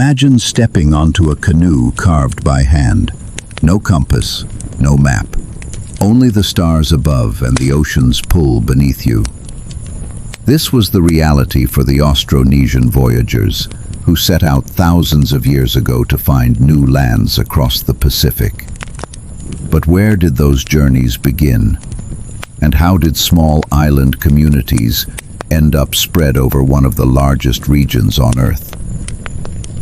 Imagine stepping onto a canoe carved by hand. No compass, no map. Only the stars above and the ocean's pull beneath you. This was the reality for the Austronesian voyagers, who set out thousands of years ago to find new lands across the Pacific. But where did those journeys begin? And how did small island communities end up spread over one of the largest regions on Earth?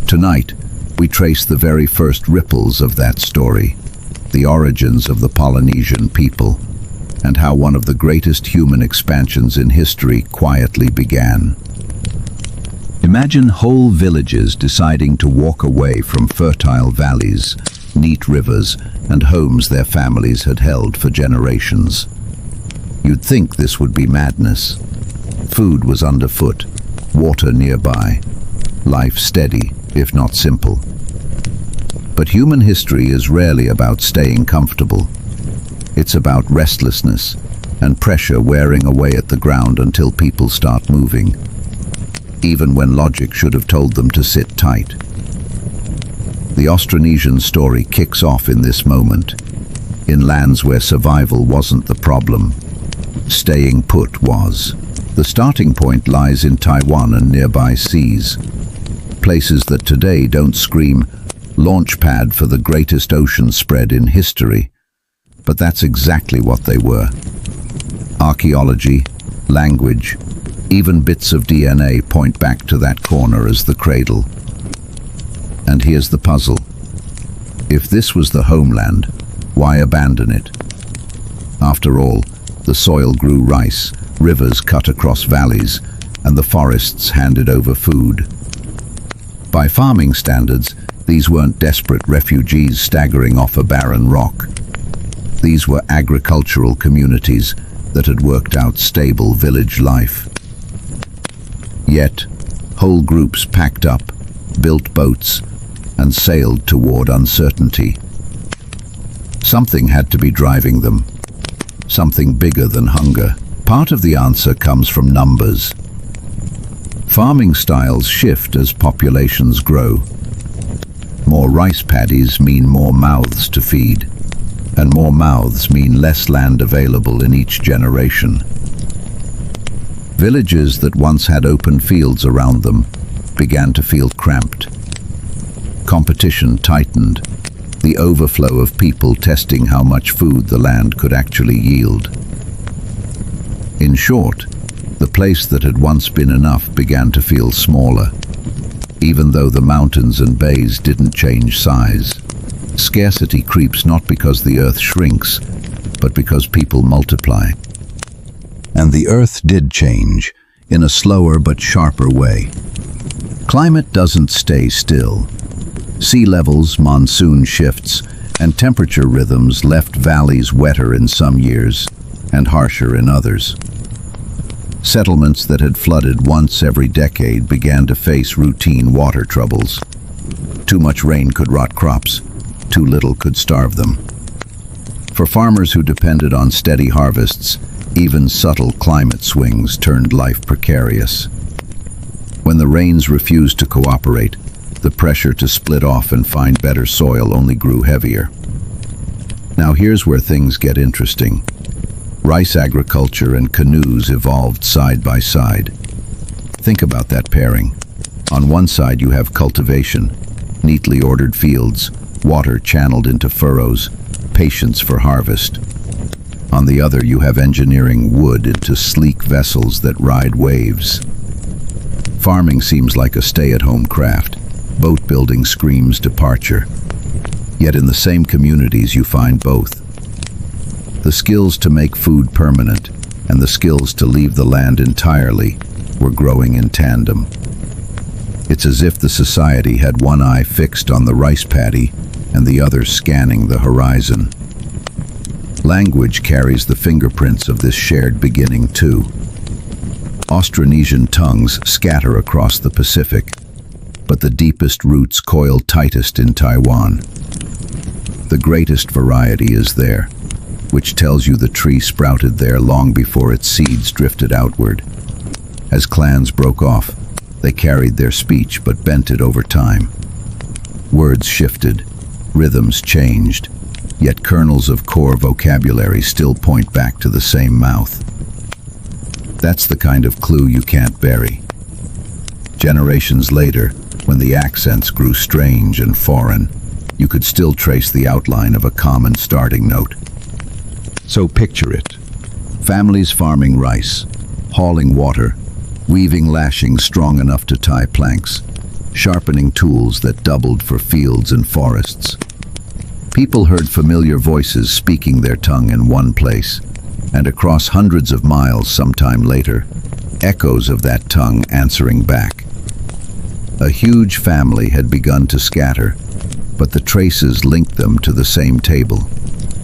Tonight, we trace the very first ripples of that story, the origins of the Polynesian people, and how one of the greatest human expansions in history quietly began. Imagine whole villages deciding to walk away from fertile valleys, neat rivers, and homes their families had held for generations. You'd think this would be madness. Food was underfoot, water nearby, life steady, if not simple. But human history is rarely about staying comfortable. It's about restlessness and pressure wearing away at the ground until people start moving, even when logic should have told them to sit tight. The Austronesian story kicks off in this moment, in lands where survival wasn't the problem. Staying put was. The starting point lies in Taiwan and nearby seas, places that today don't scream launchpad for the greatest ocean spread in history, but that's exactly what they were. Archaeology, language, even bits of DNA point back to that corner as the cradle. And here's the puzzle. If this was the homeland, why abandon it? After all, the soil grew rice, rivers cut across valleys, and the forests handed over food. By farming standards, these weren't desperate refugees staggering off a barren rock. These were agricultural communities that had worked out stable village life. Yet, whole groups packed up, built boats, and sailed toward uncertainty. Something had to be driving them, something bigger than hunger. Part of the answer comes from numbers. Farming styles shift as populations grow. More rice paddies mean more mouths to feed, and more mouths mean less land available in each generation. Villages that once had open fields around them began to feel cramped. Competition tightened, the overflow of people testing how much food the land could actually yield. In short, the place that had once been enough began to feel smaller, even though the mountains and bays didn't change size. Scarcity creeps not because the earth shrinks, but because people multiply. And the earth did change, in a slower but sharper way. Climate doesn't stay still. Sea levels, monsoon shifts, and temperature rhythms left valleys wetter in some years and harsher in others. Settlements that had flooded once every decade began to face routine water troubles. Too much rain could rot crops, too little could starve them. For farmers who depended on steady harvests, even subtle climate swings turned life precarious. When the rains refused to cooperate, the pressure to split off and find better soil only grew heavier. Now here's where things get interesting. Rice agriculture and canoes evolved side by side. Think about that pairing. On one side you have cultivation, neatly ordered fields, water channeled into furrows, patience for harvest. On the other you have engineering wood into sleek vessels that ride waves. Farming seems like a stay-at-home craft. Boat building screams departure. Yet in the same communities you find both. The skills to make food permanent and the skills to leave the land entirely were growing in tandem. It's as if the society had one eye fixed on the rice paddy and the other scanning the horizon. Language carries the fingerprints of this shared beginning too. Austronesian tongues scatter across the Pacific, but the deepest roots coil tightest in Taiwan. The greatest variety is there, which tells you the tree sprouted there long before its seeds drifted outward. As clans broke off, They carried their speech but bent it over time. Words shifted, rhythms changed, yet kernels of core vocabulary still point back to the same mouth. That's the kind of clue you can't bury. Generations later, when the accents grew strange and foreign, you could still trace the outline of a common starting note. So picture it. Families farming rice, hauling water, weaving lashings strong enough to tie planks, sharpening tools that doubled for fields and forests. People heard familiar voices speaking their tongue in one place, and across hundreds of miles sometime later, echoes of that tongue answering back. A huge family had begun to scatter, but the traces linked them to the same table.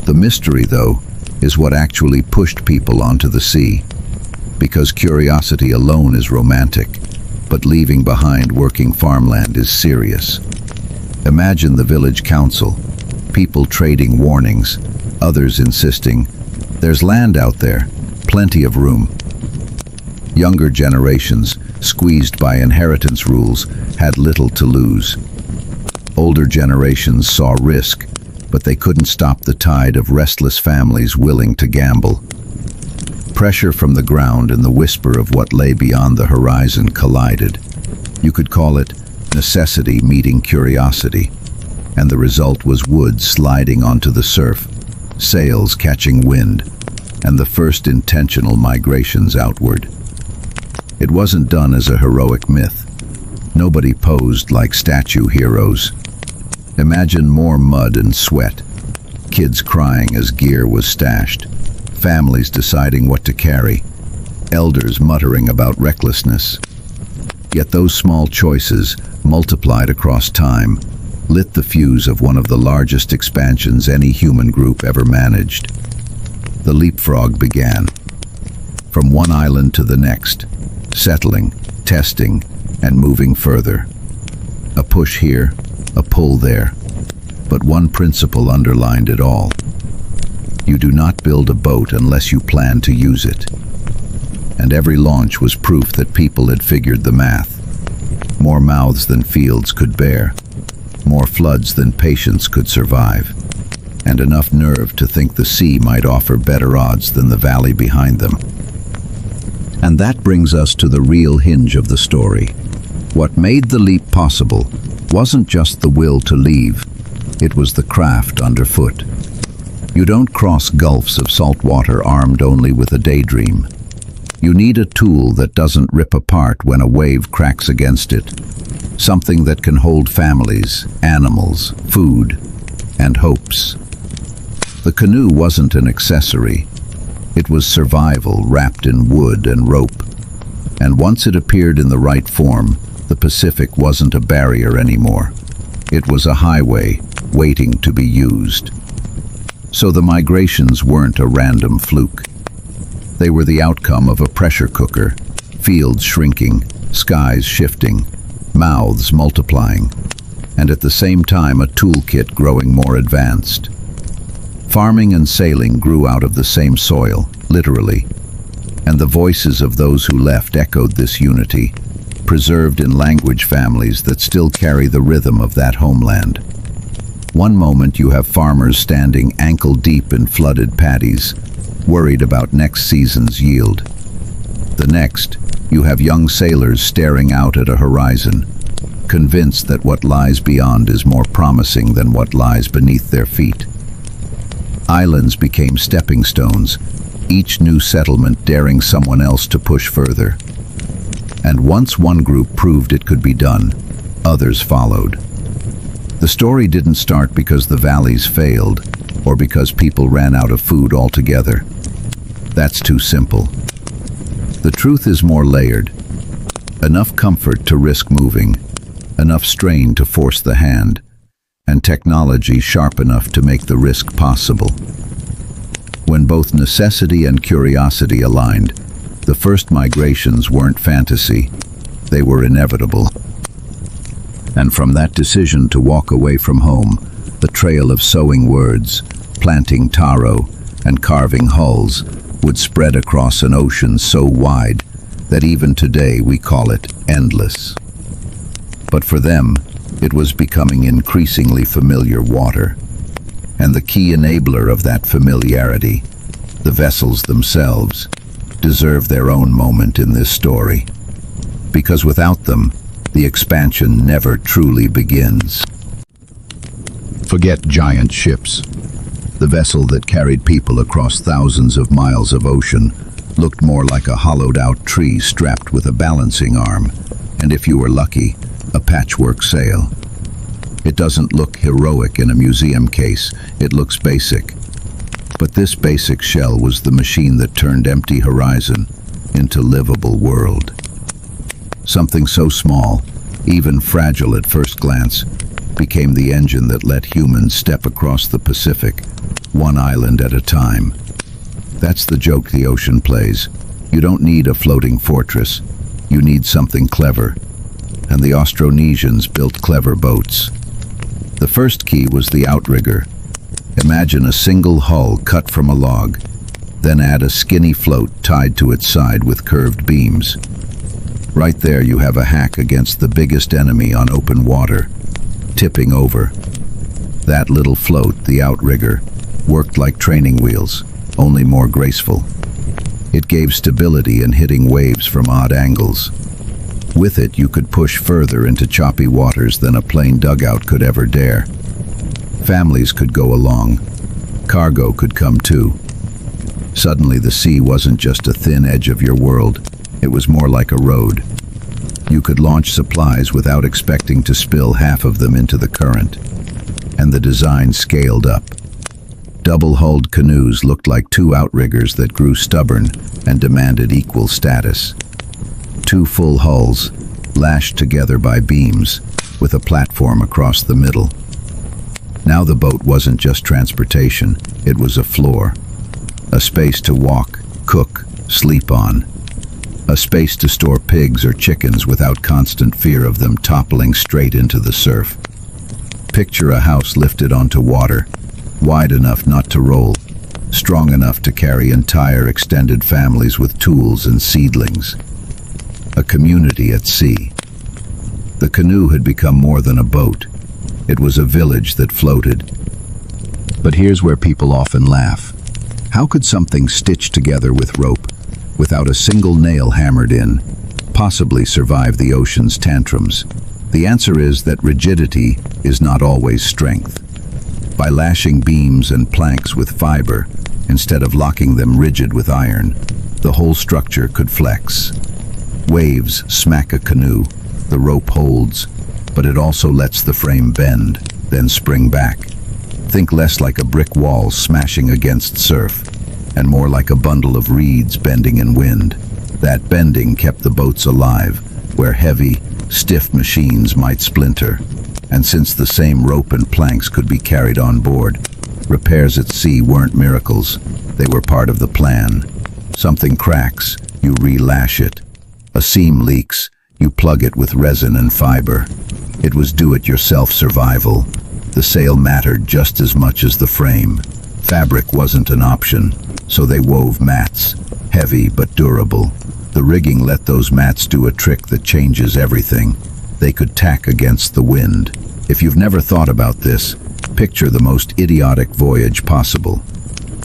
The mystery, though, is what actually pushed people onto the sea, because curiosity alone is romantic, but leaving behind working farmland is serious. Imagine the village council, people trading warnings, others insisting, "There's land out there, plenty of room." Younger generations, squeezed by inheritance rules, had little to lose. Older generations saw risk, but they couldn't stop the tide of restless families willing to gamble. Pressure from the ground and the whisper of what lay beyond the horizon collided. You could call it necessity meeting curiosity, and the result was wood sliding onto the surf, sails catching wind, and the first intentional migrations outward. It wasn't done as a heroic myth. Nobody posed like statue heroes. Imagine more mud and sweat, kids crying as gear was stashed, families deciding what to carry, elders muttering about recklessness. Yet those small choices, multiplied across time, lit the fuse of one of the largest expansions any human group ever managed. The leapfrog began. From one island to the next, settling, testing, and moving further. A push here, a pull there, but one principle underlined it all. You do not build a boat unless you plan to use it. And every launch was proof that people had figured the math. More mouths than fields could bear, more floods than patience could survive, and enough nerve to think the sea might offer better odds than the valley behind them. And that brings us to the real hinge of the story. What made the leap possible wasn't just the will to leave, it was the craft underfoot. You don't cross gulfs of salt water armed only with a daydream. You need a tool that doesn't rip apart when a wave cracks against it. Something that can hold families, animals, food, and hopes. The canoe wasn't an accessory. It was survival wrapped in wood and rope. And once it appeared in the right form, the Pacific wasn't a barrier anymore. It was a highway waiting to be used. So the migrations weren't a random fluke. They were the outcome of a pressure cooker, fields shrinking, skies shifting, mouths multiplying, and at the same time a toolkit growing more advanced. Farming and sailing grew out of the same soil, literally, and the voices of those who left echoed this unity, preserved in language families that still carry the rhythm of that homeland. One moment you have farmers standing ankle-deep in flooded paddies, worried about next season's yield. The next, you have young sailors staring out at a horizon, convinced that what lies beyond is more promising than what lies beneath their feet. Islands became stepping stones, each new settlement daring someone else to push further. And once one group proved it could be done, others followed. The story didn't start because the valleys failed, or because people ran out of food altogether. That's too simple. The truth is more layered. Enough comfort to risk moving, enough strain to force the hand, and technology sharp enough to make the risk possible. When both necessity and curiosity aligned, the first migrations weren't fantasy, they were inevitable. And from that decision to walk away from home, the trail of sowing words, planting taro, and carving hulls would spread across an ocean so wide that even today we call it endless. But for them, it was becoming increasingly familiar water. And the key enabler of that familiarity, the vessels themselves, deserve their own moment in this story. Because without them, the expansion never truly begins. Forget giant ships. The vessel that carried people across thousands of miles of ocean looked more like a hollowed-out tree strapped with a balancing arm, and if you were lucky, a patchwork sail. It doesn't look heroic in a museum case, it looks basic. But this basic shell was the machine that turned empty horizon into livable world. Something so small, even fragile at first glance, became the engine that let humans step across the Pacific, one island at a time. That's the joke the ocean plays. You don't need a floating fortress, you need something clever. And the Austronesians built clever boats. The first key was the outrigger. Imagine a single hull cut from a log, then add a skinny float tied to its side with curved beams. Right there you have a hack against the biggest enemy on open water, tipping over. That little float, the outrigger, worked like training wheels, only more graceful. It gave stability in hitting waves from odd angles. With it, you could push further into choppy waters than a plain dugout could ever dare. Families could go along. Cargo could come too. Suddenly, the sea wasn't just a thin edge of your world. It was more like a road. You could launch supplies without expecting to spill half of them into the current. And the design scaled up. Double-hulled canoes looked like two outriggers that grew stubborn and demanded equal status. Two full hulls, lashed together by beams, with a platform across the middle. Now the boat wasn't just transportation, it was a floor. A space to walk, cook, sleep on. A space to store pigs or chickens without constant fear of them toppling straight into the surf. Picture a house lifted onto water, wide enough not to roll, strong enough to carry entire extended families with tools and seedlings. A community at sea. The canoe had become more than a boat. It was a village that floated. But here's where people often laugh. How could something stitched together with rope, without a single nail hammered in, possibly survive the ocean's tantrums? The answer is that rigidity is not always strength. By lashing beams and planks with fiber, instead of locking them rigid with iron, the whole structure could flex. Waves smack a canoe, the rope holds, but it also lets the frame bend, then spring back. Think less like a brick wall smashing against surf, and more like a bundle of reeds bending in wind. That bending kept the boats alive, where heavy, stiff machines might splinter. And since the same rope and planks could be carried on board, repairs at sea weren't miracles, they were part of the plan. Something cracks, you re-lash it. A seam leaks, you plug it with resin and fiber. It was do-it-yourself survival. The sail mattered just as much as the frame. Fabric wasn't an option, so they wove mats, heavy but durable. The rigging let those mats do a trick that changes everything. They could tack against the wind. If you've never thought about this, picture the most idiotic voyage possible.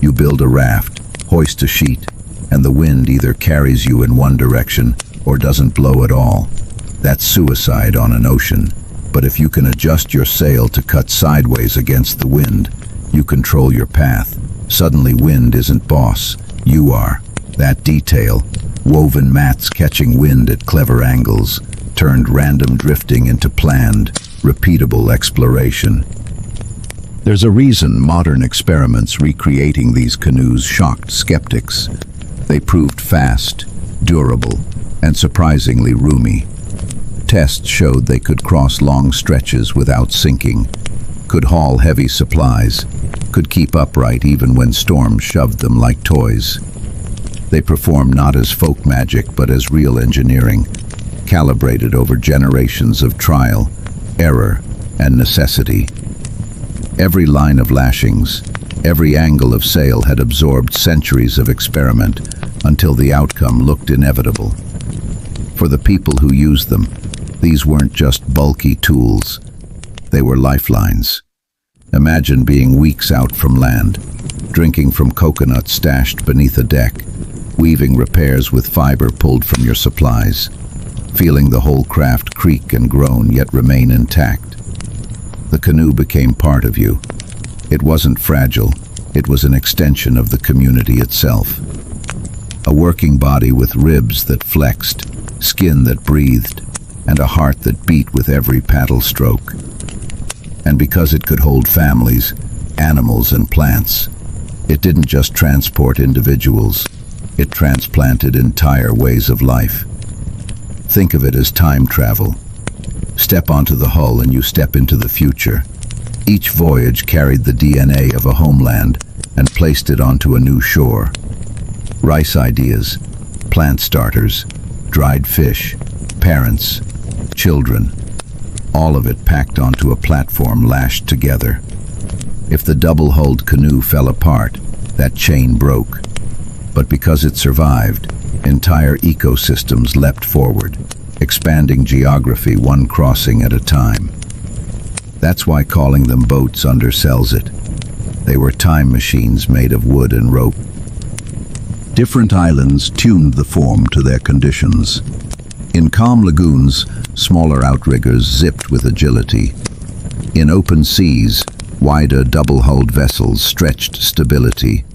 You build a raft, hoist a sheet, and the wind either carries you in one direction or doesn't blow at all. That's suicide on an ocean. But if you can adjust your sail to cut sideways against the wind, you control your path. Suddenly wind isn't boss, you are. That detail, woven mats catching wind at clever angles, turned random drifting into planned, repeatable exploration. There's a reason modern experiments recreating these canoes shocked skeptics. They proved fast, durable, and surprisingly roomy. Tests showed they could cross long stretches without sinking, could haul heavy supplies, could keep upright even when storms shoved them like toys. They performed not as folk magic but as real engineering, calibrated over generations of trial, error, and necessity. Every line of lashings, every angle of sail had absorbed centuries of experiment until the outcome looked inevitable. For the people who used them, these weren't just bulky tools. They were lifelines. Imagine being weeks out from land, drinking from coconuts stashed beneath a deck, weaving repairs with fiber pulled from your supplies, feeling the whole craft creak and groan yet remain intact. The canoe became part of you. It wasn't fragile, it was an extension of the community itself. A working body with ribs that flexed, skin that breathed, and a heart that beat with every paddle stroke. And because it could hold families, animals and plants, it didn't just transport individuals, it transplanted entire ways of life. Think of it as time travel. Step onto the hull and you step into the future. Each voyage carried the DNA of a homeland and placed it onto a new shore. Rice ideas, plant starters, dried fish, parents, children, all of it packed onto a platform lashed together. If the double-hulled canoe fell apart, that chain broke. But because it survived, entire ecosystems leapt forward, expanding geography one crossing at a time. That's why calling them boats undersells it. They were time machines made of wood and rope. Different islands tuned the form to their conditions. In calm lagoons, smaller outriggers zipped with agility. In open seas, wider double-hulled vessels stretched stability.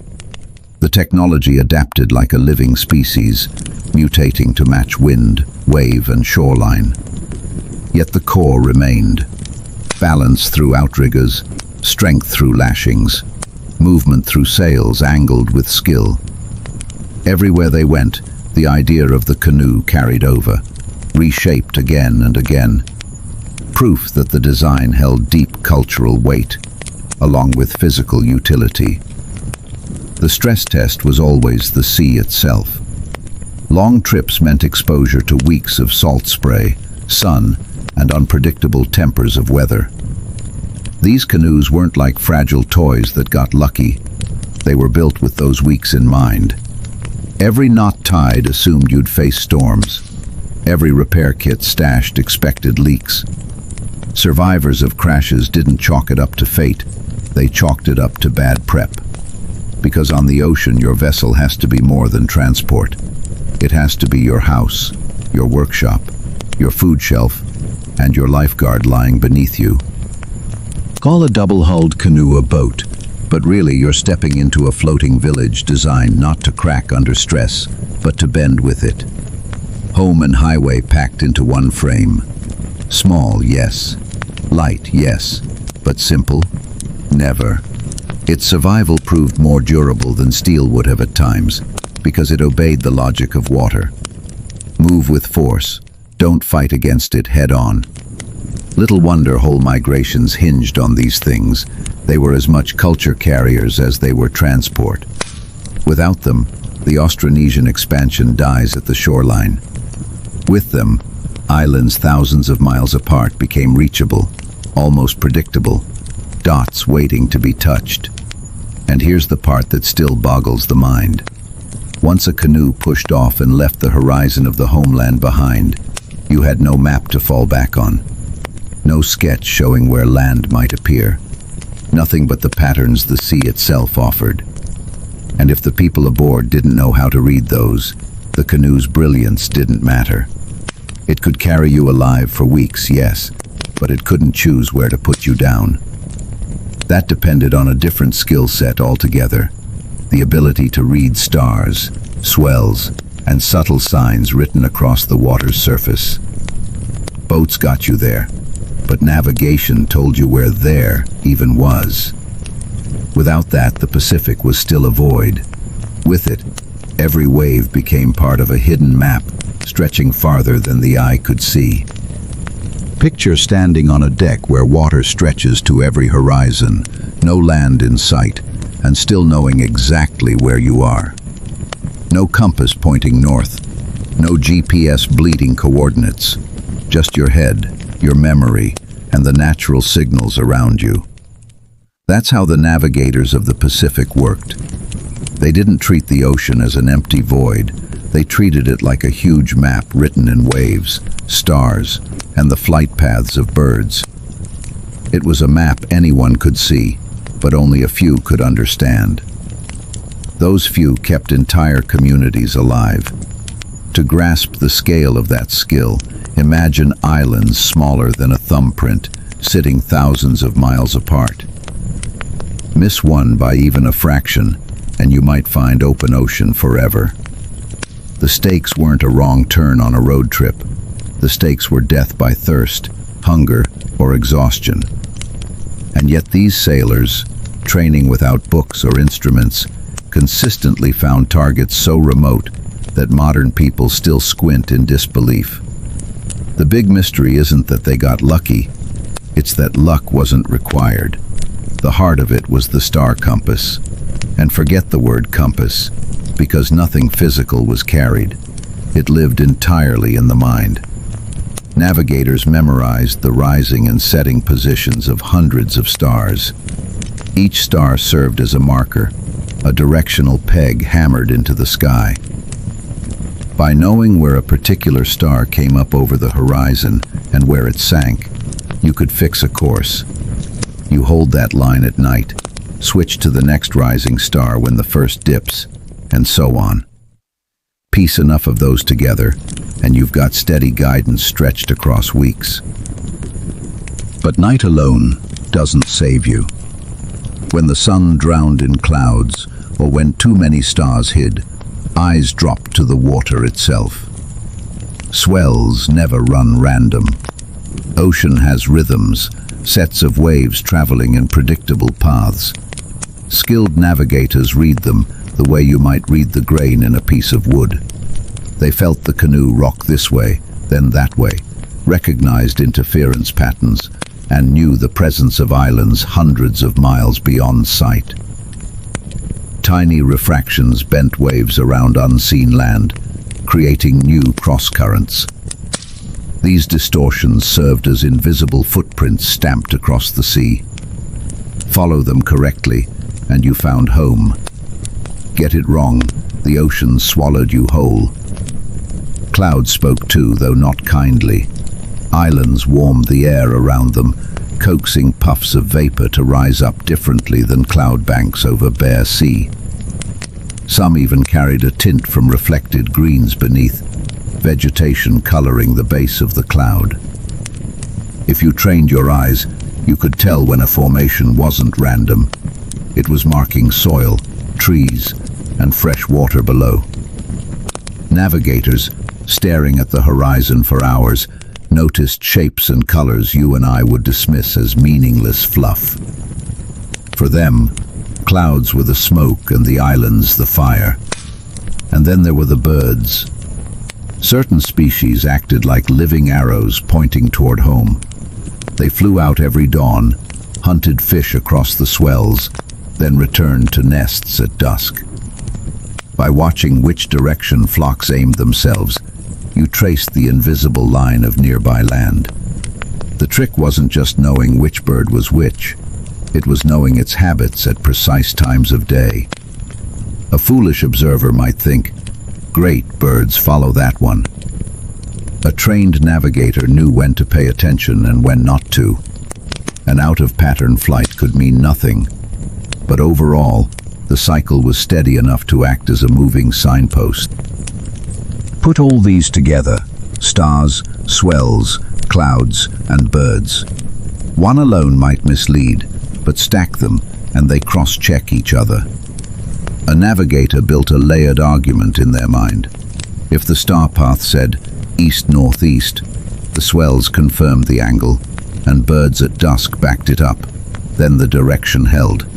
The technology adapted like a living species, mutating to match wind, wave, and shoreline. Yet the core remained. Balance through outriggers, strength through lashings, movement through sails angled with skill. Everywhere they went, the idea of the canoe carried over, reshaped again and again. Proof that the design held deep cultural weight, along with physical utility. The stress test was always the sea itself. Long trips meant exposure to weeks of salt spray, sun, and unpredictable tempers of weather. These canoes weren't like fragile toys that got lucky. They were built with those weeks in mind. Every knot tied assumed you'd face storms. Every repair kit stashed expected leaks. Survivors of crashes didn't chalk it up to fate, they chalked it up to bad prep. Because on the ocean, your vessel has to be more than transport. It has to be your house, your workshop, your food shelf, and your lifeguard lying beneath you. Call a double-hulled canoe a boat, but really you're stepping into a floating village designed not to crack under stress, but to bend with it. Home and highway packed into one frame. Small, yes. Light, yes. But simple? Never. Its survival proved more durable than steel would have at times, because it obeyed the logic of water. Move with force. Don't fight against it head-on. Little wonder whole migrations hinged on these things. They were as much culture carriers as they were transport. Without them, the Austronesian expansion dies at the shoreline. With them, islands thousands of miles apart became reachable, almost predictable, dots waiting to be touched. And here's the part that still boggles the mind. Once a canoe pushed off and left the horizon of the homeland behind, you had no map to fall back on. No sketch showing where land might appear. Nothing but the patterns the sea itself offered. And if the people aboard didn't know how to read those, the canoe's brilliance didn't matter. It could carry you alive for weeks, yes, but it couldn't choose where to put you down. That depended on a different skill set altogether. The ability to read stars, swells, and subtle signs written across the water's surface. Boats got you there, but navigation told you where there even was. Without that, the Pacific was still a void. With it, every wave became part of a hidden map, stretching farther than the eye could see. Picture standing on a deck where water stretches to every horizon, no land in sight, and still knowing exactly where you are. No compass pointing north, no GPS bleeding coordinates, just your head, your memory, and the natural signals around you. That's how the navigators of the Pacific worked. They didn't treat the ocean as an empty void. They treated it like a huge map written in waves, stars, and the flight paths of birds. It was a map anyone could see, but only a few could understand. Those few kept entire communities alive. To grasp the scale of that skill, imagine islands smaller than a thumbprint, sitting thousands of miles apart. Miss one by even a fraction, and you might find open ocean forever. The stakes weren't a wrong turn on a road trip. The stakes were death by thirst, hunger, or exhaustion. And yet these sailors, training without books or instruments, consistently found targets so remote that modern people still squint in disbelief. The big mystery isn't that they got lucky, it's that luck wasn't required. The heart of it was the star compass. And forget the word compass, because nothing physical was carried. It lived entirely in the mind. Navigators memorized the rising and setting positions of hundreds of stars. Each star served as a marker, a directional peg hammered into the sky. By knowing where a particular star came up over the horizon and where it sank, you could fix a course. You hold that line at night, switch to the next rising star when the first dips, and so on. Piece enough of those together, and you've got steady guidance stretched across weeks. But night alone doesn't save you. When the sun drowned in clouds, or when too many stars hid, eyes dropped to the water itself. Swells never run random. Ocean has rhythms, sets of waves traveling in predictable paths. Skilled navigators read them the way you might read the grain in a piece of wood. They felt the canoe rock this way, then that way, recognized interference patterns, and knew the presence of islands hundreds of miles beyond sight. Tiny refractions bent waves around unseen land, creating new cross-currents. These distortions served as invisible footprints stamped across the sea. Follow them correctly, and you found home. Get it wrong, the ocean swallowed you whole. Clouds spoke too, though not kindly. Islands warmed the air around them, coaxing puffs of vapor to rise up differently than cloud banks over bare sea. Some even carried a tint from reflected greens beneath, vegetation coloring the base of the cloud. If you trained your eyes, you could tell when a formation wasn't random. It was marking soil, trees, and fresh water below. Navigators, staring at the horizon for hours, noticed shapes and colors you and I would dismiss as meaningless fluff. For them, clouds were the smoke and the islands the fire. And then there were the birds. Certain species acted like living arrows pointing toward home. They flew out every dawn, hunted fish across the swells, then returned to nests at dusk. By watching which direction flocks aimed themselves, you traced the invisible line of nearby land. The trick wasn't just knowing which bird was which, it was knowing its habits at precise times of day. A foolish observer might think, great, birds follow that one. A trained navigator knew when to pay attention and when not to. An out-of-pattern flight could mean nothing, but overall, the cycle was steady enough to act as a moving signpost. Put all these together, stars, swells, clouds, and birds. One alone might mislead, but stack them and they cross-check each other. A navigator built a layered argument in their mind. If the star path said east-northeast, the swells confirmed the angle, and birds at dusk backed it up. Then the direction held.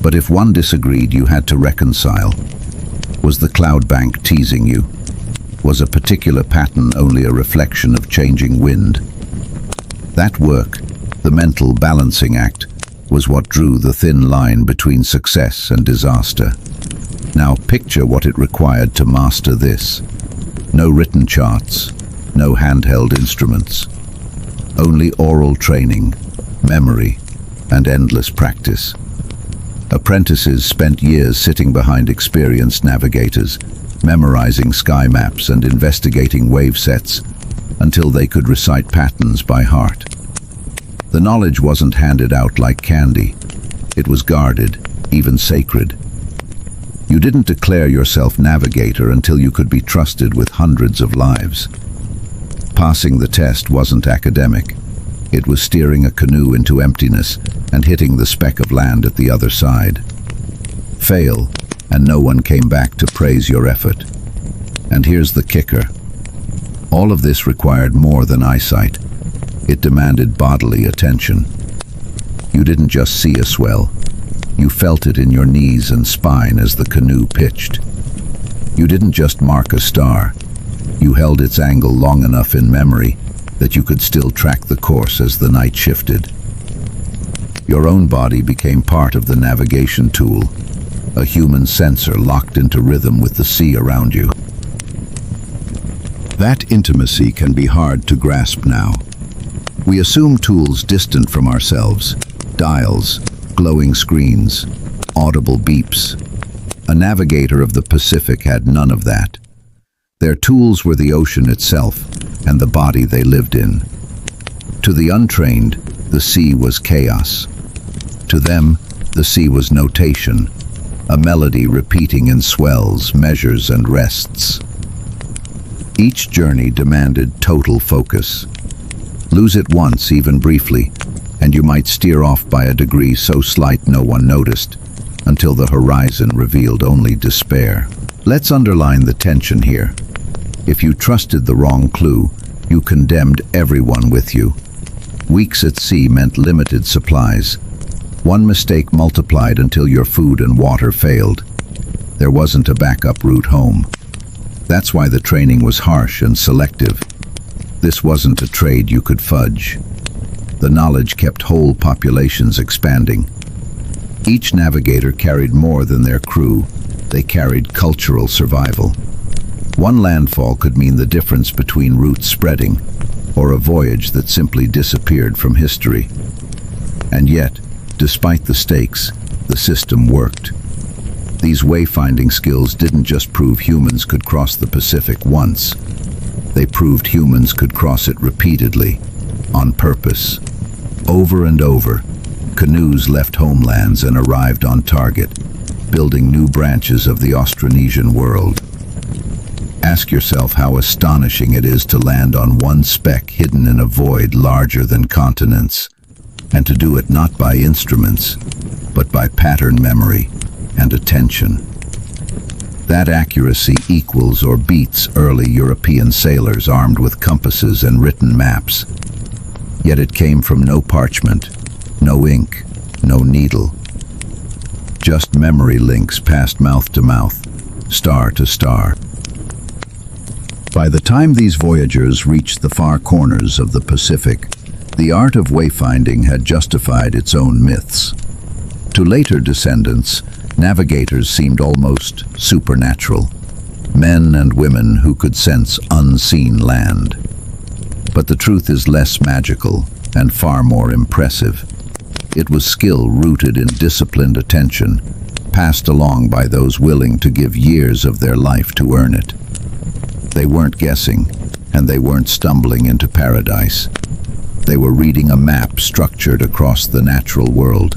But if one disagreed, you had to reconcile. Was the cloud bank teasing you? Was a particular pattern only a reflection of changing wind? That work, the mental balancing act, was what drew the thin line between success and disaster. Now picture what it required to master this. No written charts, no handheld instruments. Only oral training, memory, and endless practice. Apprentices spent years sitting behind experienced navigators, memorizing sky maps and investigating wave sets until they could recite patterns by heart. The knowledge wasn't handed out like candy. It was guarded, even sacred. You didn't declare yourself navigator until you could be trusted with hundreds of lives. Passing the test wasn't academic. It was steering a canoe into emptiness and hitting the speck of land at the other side. Fail, and no one came back to praise your effort. And here's the kicker. All of this required more than eyesight. It demanded bodily attention. You didn't just see a swell. You felt it in your knees and spine as the canoe pitched. You didn't just mark a star. You held its angle long enough in memory that you could still track the course as the night shifted. Your own body became part of the navigation tool, a human sensor locked into rhythm with the sea around you. That intimacy can be hard to grasp now. We assume tools distant from ourselves, dials, glowing screens, audible beeps. A navigator of the Pacific had none of that. Their tools were the ocean itself and the body they lived in. To the untrained, the sea was chaos. To them, the sea was notation, a melody repeating in swells, measures, and rests. Each journey demanded total focus. Lose it once, even briefly, and you might steer off by a degree so slight no one noticed, until the horizon revealed only despair. Let's underline the tension here. If you trusted the wrong clue, you condemned everyone with you. Weeks at sea meant limited supplies. One mistake multiplied until your food and water failed. There wasn't a backup route home. That's why the training was harsh and selective. This wasn't a trade you could fudge. The knowledge kept whole populations expanding. Each navigator carried more than their crew. They carried cultural survival. One landfall could mean the difference between routes spreading or a voyage that simply disappeared from history. And yet, despite the stakes, the system worked. These wayfinding skills didn't just prove humans could cross the Pacific once. They proved humans could cross it repeatedly, on purpose. Over and over, canoes left homelands and arrived on target, building new branches of the Austronesian world. Ask yourself how astonishing it is to land on one speck hidden in a void larger than continents, and to do it not by instruments, but by pattern memory and attention. That accuracy equals or beats early European sailors armed with compasses and written maps. Yet it came from no parchment, no ink, no needle. Just memory links passed mouth to mouth, star to star. By the time these voyagers reached the far corners of the Pacific, the art of wayfinding had justified its own myths. To later descendants, navigators seemed almost supernatural, men and women who could sense unseen land. But the truth is less magical and far more impressive. It was skill rooted in disciplined attention, passed along by those willing to give years of their life to earn it. They weren't guessing, and they weren't stumbling into paradise. They were reading a map structured across the natural world,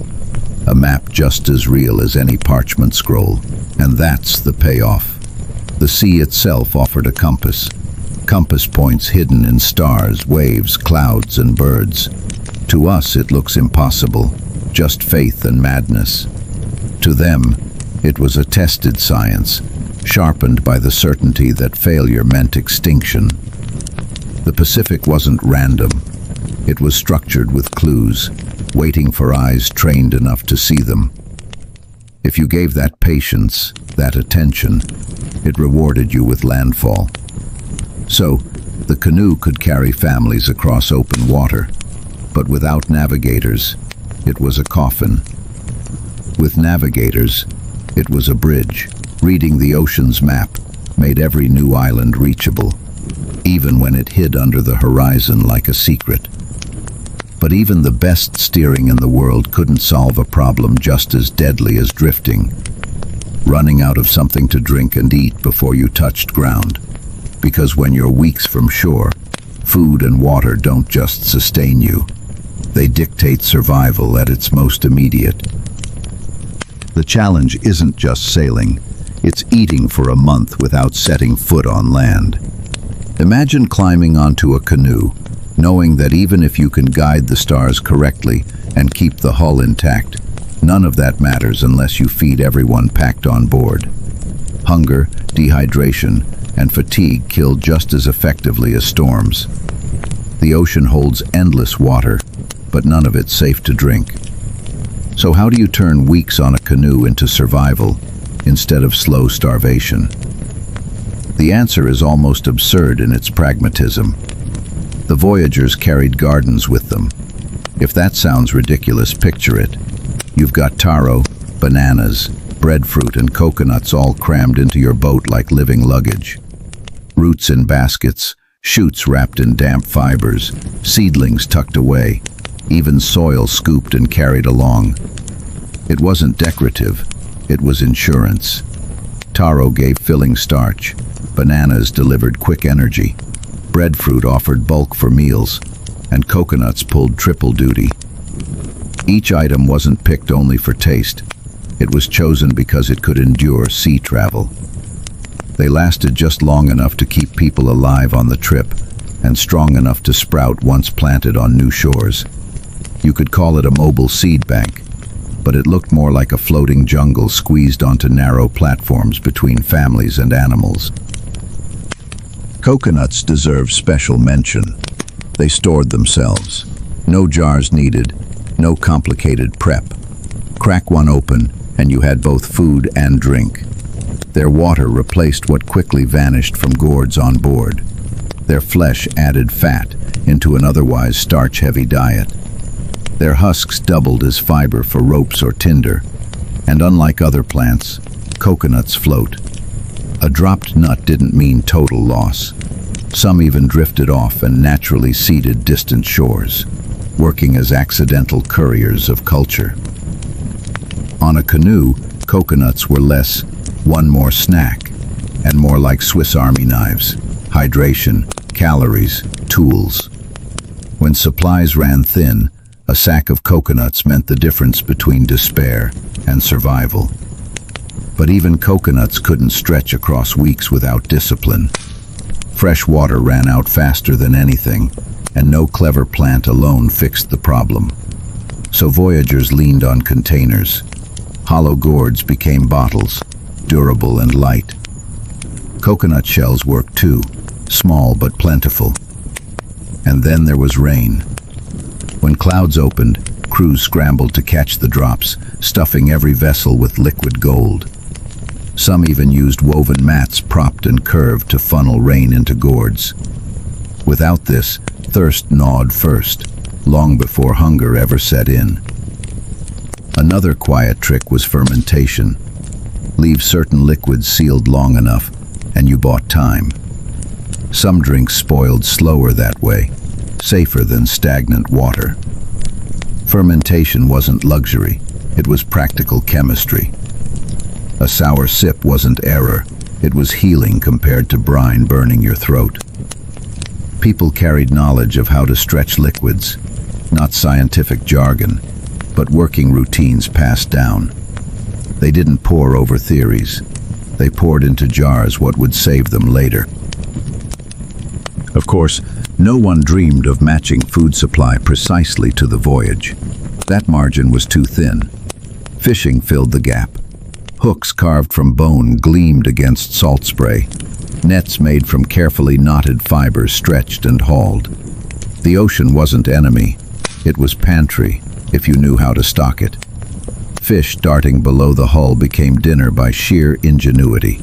a map just as real as any parchment scroll. And that's the payoff. The sea itself offered a compass points hidden in stars, waves, clouds, and birds. To us it looks impossible, just faith and madness. To them, it was a tested science, sharpened by the certainty that failure meant extinction. The Pacific wasn't random. It was structured with clues, waiting for eyes trained enough to see them. If you gave that patience, that attention, it rewarded you with landfall. So, the canoe could carry families across open water, but without navigators, it was a coffin. With navigators, it was a bridge. Reading the ocean's map made every new island reachable, even when it hid under the horizon like a secret. But even the best steering in the world couldn't solve a problem just as deadly as drifting. running out of something to drink and eat before you touched ground. Because when you're weeks from shore, food and water don't just sustain you. They dictate survival at its most immediate. The challenge isn't just sailing, it's eating for a month without setting foot on land. Imagine climbing onto a canoe, knowing that even if you can guide the stars correctly and keep the hull intact, none of that matters unless you feed everyone packed on board. Hunger, dehydration, and fatigue kill just as effectively as storms. The ocean holds endless water, but none of it's safe to drink. So how do you turn weeks on a canoe into survival instead of slow starvation? The answer is almost absurd in its pragmatism. The voyagers carried gardens with them. If that sounds ridiculous, picture it. You've got taro, bananas, breadfruit, and coconuts all crammed into your boat like living luggage. Roots in baskets, shoots wrapped in damp fibers, seedlings tucked away, even soil scooped and carried along. It wasn't decorative, it was insurance. Taro gave filling starch, bananas delivered quick energy, breadfruit offered bulk for meals, and coconuts pulled triple duty. Each item wasn't picked only for taste, it was chosen because it could endure sea travel. They lasted just long enough to keep people alive on the trip, and strong enough to sprout once planted on new shores. You could call it a mobile seed bank, but it looked more like a floating jungle squeezed onto narrow platforms between families and animals. Coconuts deserve special mention. They stored themselves. No jars needed, no complicated prep. Crack one open, and you had both food and drink. Their water replaced what quickly vanished from gourds on board. Their flesh added fat into an otherwise starch-heavy diet. Their husks doubled as fiber for ropes or tinder, and unlike other plants, coconuts float. A dropped nut didn't mean total loss. Some even drifted off and naturally seeded distant shores, working as accidental couriers of culture. On a canoe, coconuts were less one more snack, and more like Swiss Army knives, hydration, calories, tools. When supplies ran thin, a sack of coconuts meant the difference between despair and survival. But even coconuts couldn't stretch across weeks without discipline. Fresh water ran out faster than anything, and no clever plant alone fixed the problem. So voyagers leaned on containers. Hollow gourds became bottles, durable and light. Coconut shells worked too, small but plentiful. And then there was rain. When clouds opened, crews scrambled to catch the drops, stuffing every vessel with liquid gold. Some even used woven mats propped and curved to funnel rain into gourds. Without this, thirst gnawed first, long before hunger ever set in. Another quiet trick was fermentation. Leave certain liquids sealed long enough, and you bought time. Some drinks spoiled slower that way, safer than stagnant water. Fermentation wasn't luxury, it was practical chemistry. A sour sip wasn't error, it was healing compared to brine burning your throat. People carried knowledge of how to stretch liquids, not scientific jargon, but working routines passed down. They didn't pour over theories, they poured into jars what would save them later. Of course, no one dreamed of matching food supply precisely to the voyage. That margin was too thin. Fishing filled the gap. Hooks carved from bone gleamed against salt spray. Nets made from carefully knotted fibers stretched and hauled. The ocean wasn't enemy. It was pantry, if you knew how to stock it. Fish darting below the hull became dinner by sheer ingenuity.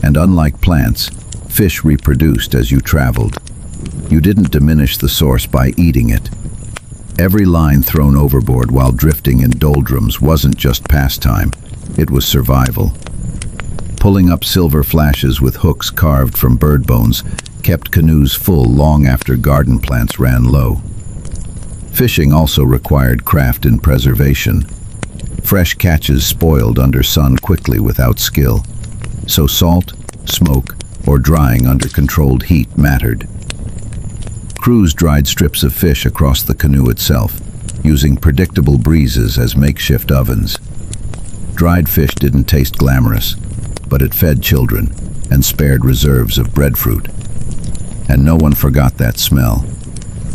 And unlike plants, fish reproduced as you traveled. You didn't diminish the source by eating it. Every line thrown overboard while drifting in doldrums wasn't just pastime, it was survival. Pulling up silver flashes with hooks carved from bird bones kept canoes full long after garden plants ran low. Fishing also required craft and preservation. Fresh catches spoiled under sun quickly without skill, so salt, smoke, or drying under controlled heat mattered. Crews dried strips of fish across the canoe itself, using predictable breezes as makeshift ovens. Dried fish didn't taste glamorous, but it fed children and spared reserves of breadfruit. And no one forgot that smell.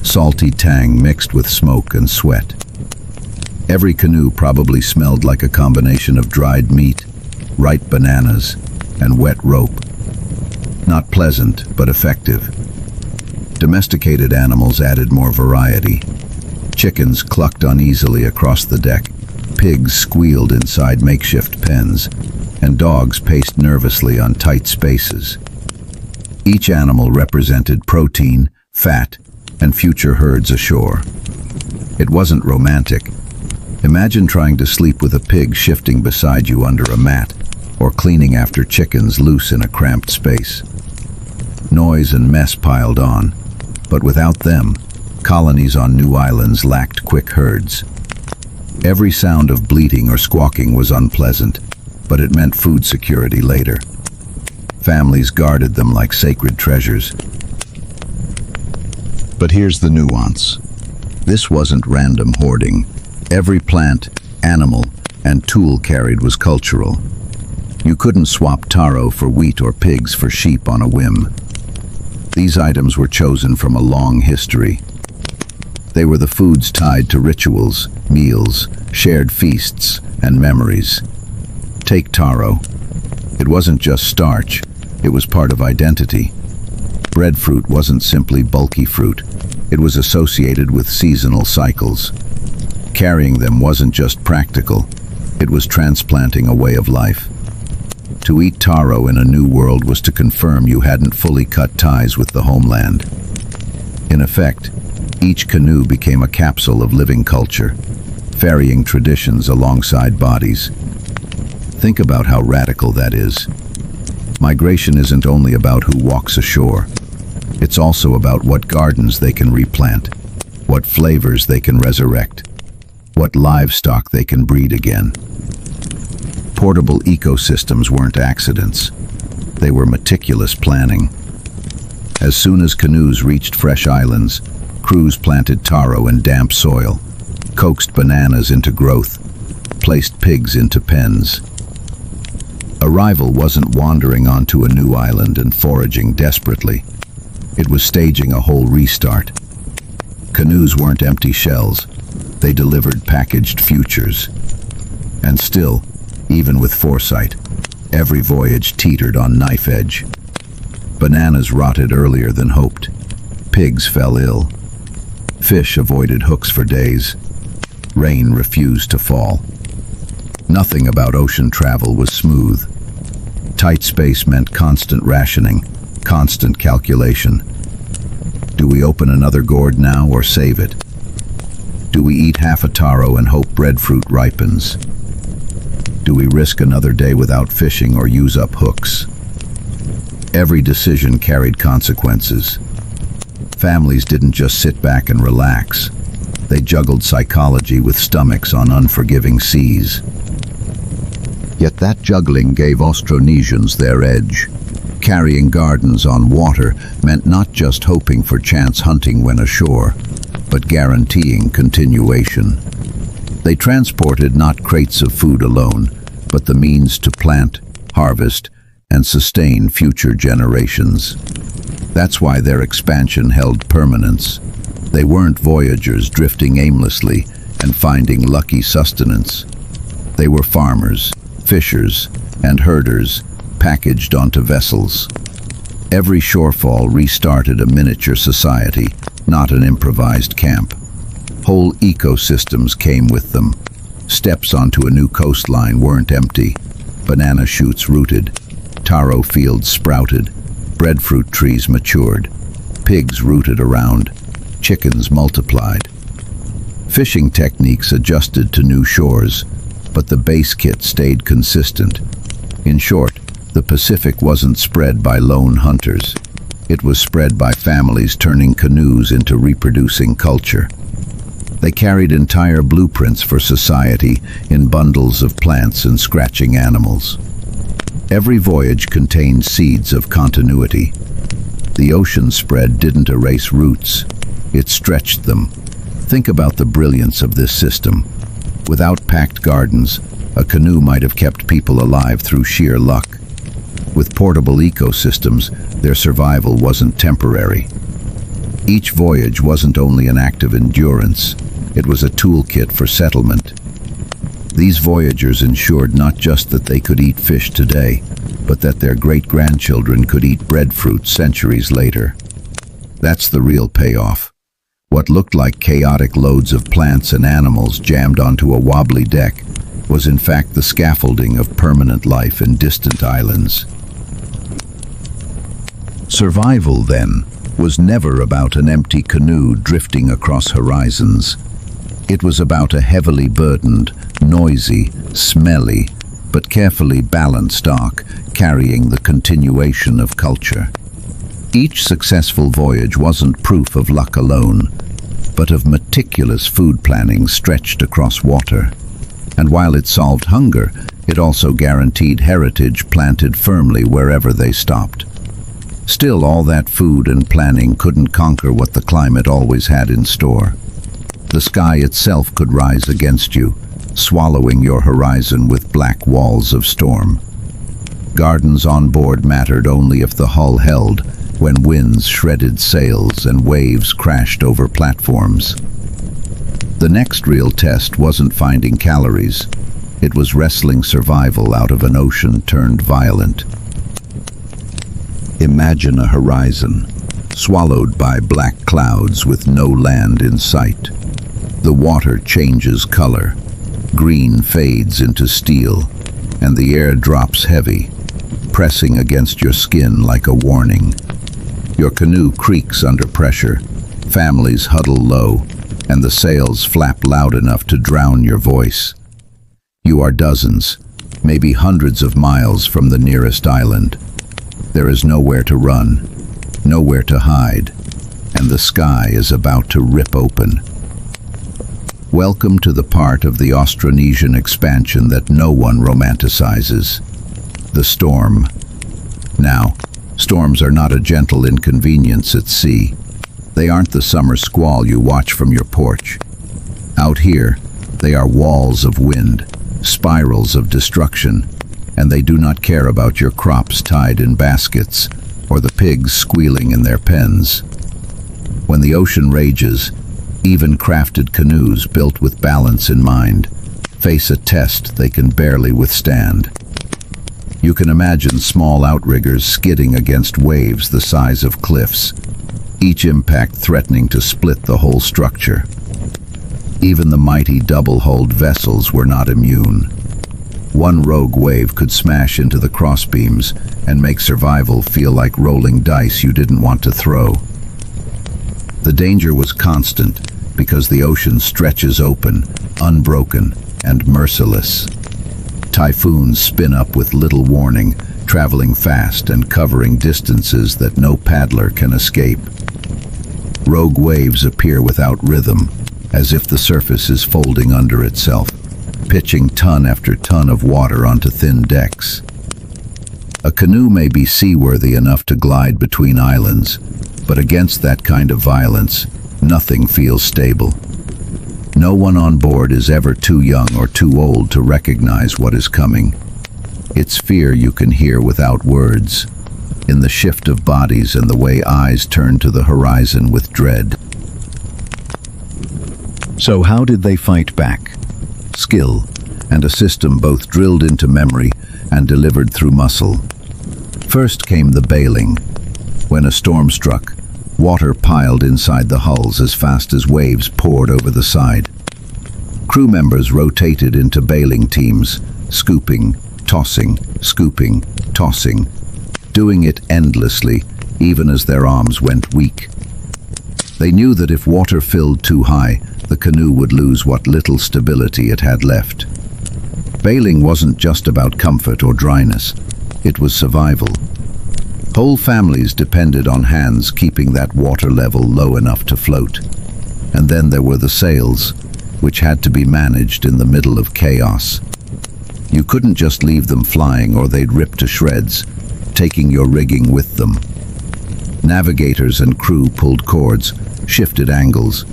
Salty tang mixed with smoke and sweat. Every canoe probably smelled like a combination of dried meat, ripe bananas, and wet rope. Not pleasant, but effective. Domesticated animals added more variety. Chickens clucked uneasily across the deck, pigs squealed inside makeshift pens, and dogs paced nervously on tight spaces. Each animal represented protein, fat, and future herds ashore. It wasn't romantic. Imagine trying to sleep with a pig shifting beside you under a mat, or cleaning after chickens loose in a cramped space. Noise and mess piled on, but without them, colonies on new islands lacked quick herds. Every sound of bleating or squawking was unpleasant, but it meant food security later. Families guarded them like sacred treasures. But here's the nuance. This wasn't random hoarding. Every plant, animal, and tool carried was cultural. You couldn't swap taro for wheat or pigs for sheep on a whim. These items were chosen from a long history. They were the foods tied to rituals, meals, shared feasts, and memories. Take taro. It wasn't just starch, it was part of identity. Breadfruit wasn't simply bulky fruit, it was associated with seasonal cycles. Carrying them wasn't just practical, it was transplanting a way of life. To eat taro in a new world was to confirm you hadn't fully cut ties with the homeland. In effect, each canoe became a capsule of living culture, ferrying traditions alongside bodies. Think about how radical that is. Migration isn't only about who walks ashore. It's also about what gardens they can replant, what flavors they can resurrect, what livestock they can breed again. Portable ecosystems weren't accidents. They were meticulous planning. As soon as canoes reached fresh islands, crews planted taro in damp soil, coaxed bananas into growth, placed pigs into pens. Arrival wasn't wandering onto a new island and foraging desperately. It was staging a whole restart. Canoes weren't empty shells. They delivered packaged futures. And still, even with foresight, every voyage teetered on knife edge. Bananas rotted earlier than hoped. Pigs fell ill. Fish avoided hooks for days. Rain refused to fall. Nothing about ocean travel was smooth. Tight space meant constant rationing, constant calculation. Do we open another gourd now or save it? Do we eat half a taro and hope breadfruit ripens? Do we risk another day without fishing or use up hooks? Every decision carried consequences. Families didn't just sit back and relax. They juggled psychology with stomachs on unforgiving seas. Yet that juggling gave Austronesians their edge. Carrying gardens on water meant not just hoping for chance hunting when ashore, but guaranteeing continuation. They transported not crates of food alone, but the means to plant, harvest, and sustain future generations. That's why their expansion held permanence. They weren't voyagers drifting aimlessly and finding lucky sustenance. They were farmers, fishers, and herders packaged onto vessels. Every shorefall restarted a miniature society, not an improvised camp. Whole ecosystems came with them. Steps onto a new coastline weren't empty. Banana shoots rooted, taro fields sprouted, breadfruit trees matured, pigs rooted around, chickens multiplied. Fishing techniques adjusted to new shores, but the base kit stayed consistent. In short, the Pacific wasn't spread by lone hunters. It was spread by families turning canoes into reproducing culture. They carried entire blueprints for society in bundles of plants and scratching animals. Every voyage contained seeds of continuity. The ocean spread didn't erase roots, it stretched them. Think about the brilliance of this system. Without packed gardens, a canoe might have kept people alive through sheer luck. With portable ecosystems, their survival wasn't temporary. Each voyage wasn't only an act of endurance, it was a toolkit for settlement. These voyagers ensured not just that they could eat fish today, but that their great-grandchildren could eat breadfruit centuries later. That's the real payoff. What looked like chaotic loads of plants and animals jammed onto a wobbly deck was in fact the scaffolding of permanent life in distant islands. Survival, then, was never about an empty canoe drifting across horizons. It was about a heavily burdened, noisy, smelly, but carefully balanced ark carrying the continuation of culture. Each successful voyage wasn't proof of luck alone, but of meticulous food planning stretched across water. And while it solved hunger, it also guaranteed heritage planted firmly wherever they stopped. Still, all that food and planning couldn't conquer what the climate always had in store. The sky itself could rise against you, swallowing your horizon with black walls of storm. Gardens on board mattered only if the hull held, when winds shredded sails and waves crashed over platforms. The next real test wasn't finding calories. It was wrestling survival out of an ocean turned violent. Imagine a horizon, swallowed by black clouds with no land in sight. The water changes color. Green fades into steel, and the air drops heavy, pressing against your skin like a warning. Your canoe creaks under pressure, families huddle low, and the sails flap loud enough to drown your voice. You are dozens, maybe hundreds of miles from the nearest island. There is nowhere to run, nowhere to hide, and the sky is about to rip open. Welcome to the part of the Austronesian expansion that no one romanticizes: the storm. Now, storms are not a gentle inconvenience at sea. They aren't the summer squall you watch from your porch. Out here, they are walls of wind, spirals of destruction, and they do not care about your crops tied in baskets or the pigs squealing in their pens. When the ocean rages, even crafted canoes built with balance in mind face a test they can barely withstand. You can imagine small outriggers skidding against waves the size of cliffs, each impact threatening to split the whole structure. Even the mighty double-hulled vessels were not immune. One rogue wave could smash into the crossbeams and make survival feel like rolling dice you didn't want to throw. The danger was constant because the ocean stretches open, unbroken, and merciless. Typhoons spin up with little warning, traveling fast and covering distances that no paddler can escape. Rogue waves appear without rhythm, as if the surface is folding under itself, pitching ton after ton of water onto thin decks. A canoe may be seaworthy enough to glide between islands, but against that kind of violence, nothing feels stable. No one on board is ever too young or too old to recognize what is coming. It's fear you can hear without words, in the shift of bodies and the way eyes turn to the horizon with dread. So how did they fight back? Skill, and a system both drilled into memory and delivered through muscle. First came the bailing. When a storm struck, water piled inside the hulls as fast as waves poured over the side. Crew members rotated into bailing teams, scooping, tossing, scooping, tossing, doing it endlessly, even as their arms went weak. They knew that if water filled too high, the canoe would lose what little stability it had left. Bailing wasn't just about comfort or dryness, it was survival. Whole families depended on hands keeping that water level low enough to float. And then there were the sails, which had to be managed in the middle of chaos. You couldn't just leave them flying or they'd rip to shreds, taking your rigging with them. Navigators and crew pulled cords, shifted angles,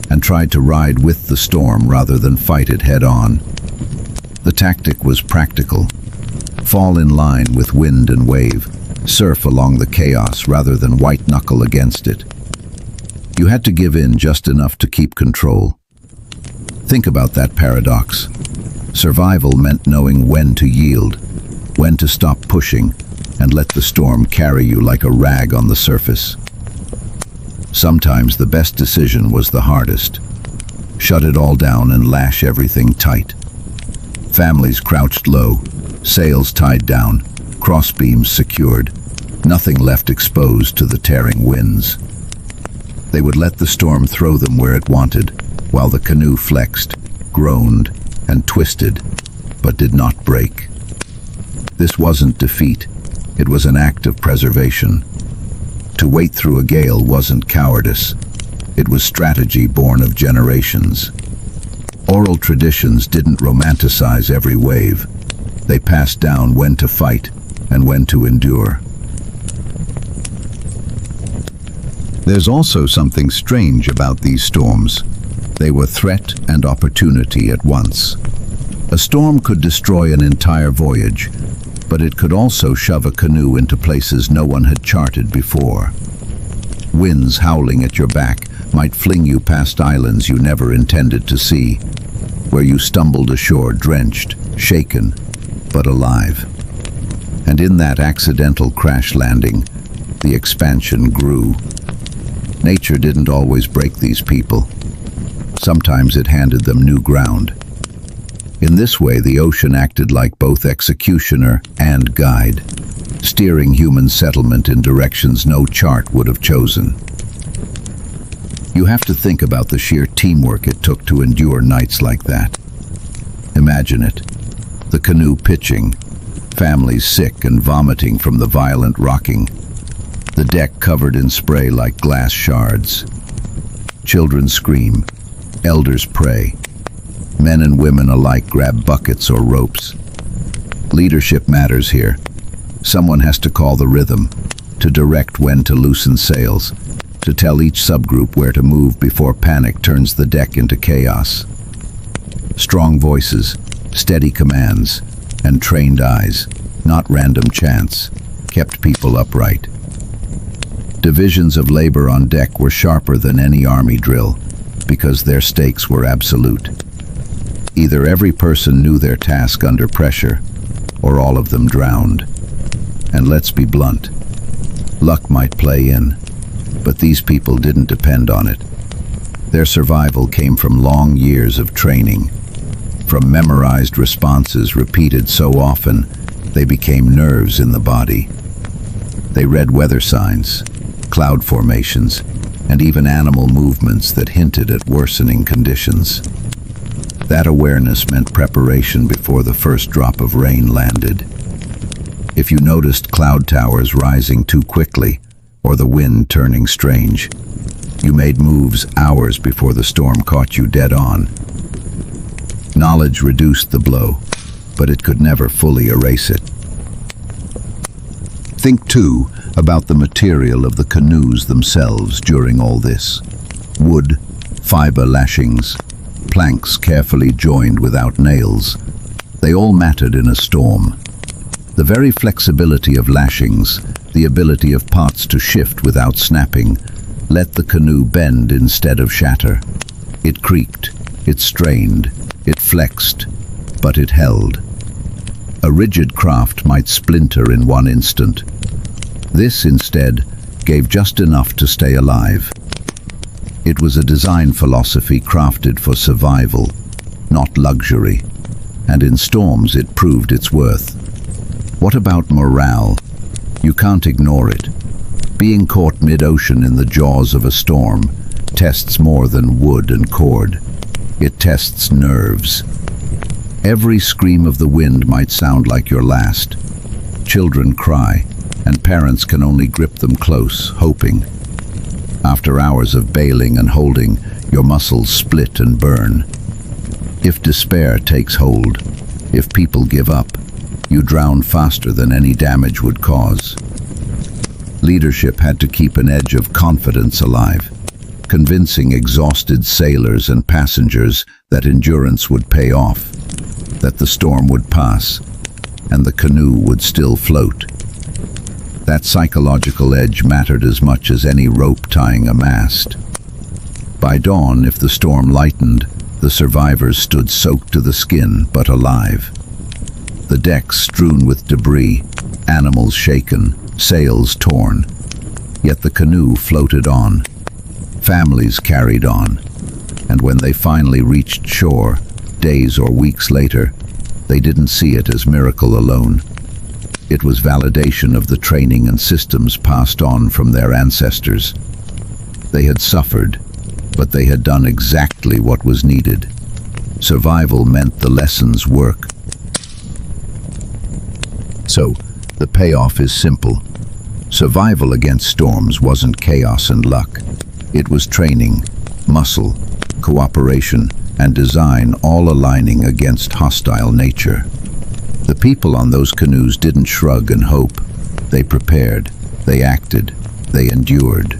and tried to ride with the storm rather than fight it head-on. The tactic was practical. Fall in line with wind and wave, surf along the chaos rather than white-knuckle against it. You had to give in just enough to keep control. Think about that paradox. Survival meant knowing when to yield, when to stop pushing, and let the storm carry you like a rag on the surface. Sometimes the best decision was the hardest. Shut it all down and lash everything tight. Families crouched low, sails tied down, crossbeams secured, nothing left exposed to the tearing winds. They would let the storm throw them where it wanted, while the canoe flexed, groaned, and twisted, but did not break. This wasn't defeat, it was an act of preservation. To wait through a gale wasn't cowardice, it was strategy born of generations. Oral traditions didn't romanticize every wave. They passed down when to fight and when to endure. There's also something strange about these storms. They were threat and opportunity at once. A storm could destroy an entire voyage, but it could also shove a canoe into places no one had charted before. Winds howling at your back might fling you past islands you never intended to see, where you stumbled ashore drenched, shaken, but alive. And in that accidental crash landing, the expansion grew. Nature didn't always break these people. Sometimes it handed them new ground. In this way, the ocean acted like both executioner and guide, steering human settlement in directions no chart would have chosen. You have to think about the sheer teamwork it took to endure nights like that. Imagine it. The canoe pitching, families sick and vomiting from the violent rocking, the deck covered in spray like glass shards. Children scream, elders pray. Men and women alike grab buckets or ropes. Leadership matters here. Someone has to call the rhythm, to direct when to loosen sails, to tell each subgroup where to move before panic turns the deck into chaos. Strong voices, steady commands, and trained eyes, not random chance, kept people upright. Divisions of labor on deck were sharper than any army drill, because their stakes were absolute. Either every person knew their task under pressure, or all of them drowned. And let's be blunt, luck might play in, but these people didn't depend on it. Their survival came from long years of training, from memorized responses repeated so often they became nerves in the body. They read weather signs, cloud formations, and even animal movements that hinted at worsening conditions. That awareness meant preparation before the first drop of rain landed. If you noticed cloud towers rising too quickly, or the wind turning strange, you made moves hours before the storm caught you dead on. Knowledge reduced the blow, but it could never fully erase it. Think, too, about the material of the canoes themselves during all this. Wood, fiber lashings, planks carefully joined without nails. They all mattered in a storm. The very flexibility of lashings, the ability of parts to shift without snapping, let the canoe bend instead of shatter. It creaked, it strained, it flexed, but it held. A rigid craft might splinter in one instant. This, instead, gave just enough to stay alive. It was a design philosophy crafted for survival, not luxury, and in storms it proved its worth. What about morale? You can't ignore it. Being caught mid-ocean in the jaws of a storm tests more than wood and cord. It tests nerves. Every scream of the wind might sound like your last. Children cry, and parents can only grip them close, hoping. After hours of bailing and holding, your muscles split and burn. If despair takes hold, if people give up, you drown faster than any damage would cause. Leadership had to keep an edge of confidence alive, convincing exhausted sailors and passengers that endurance would pay off, that the storm would pass, and the canoe would still float. That psychological edge mattered as much as any rope tying a mast. By dawn, if the storm lightened, the survivors stood soaked to the skin, but alive. The decks strewn with debris, animals shaken, sails torn. Yet the canoe floated on. Families carried on. And when they finally reached shore, days or weeks later, they didn't see it as miracle alone. It was validation of the training and systems passed on from their ancestors. They had suffered, but they had done exactly what was needed. Survival meant the lessons work. So, the payoff is simple. Survival against storms wasn't chaos and luck. It was training, muscle, cooperation, and design all aligning against hostile nature. The people on those canoes didn't shrug and hope. They prepared, they acted, they endured.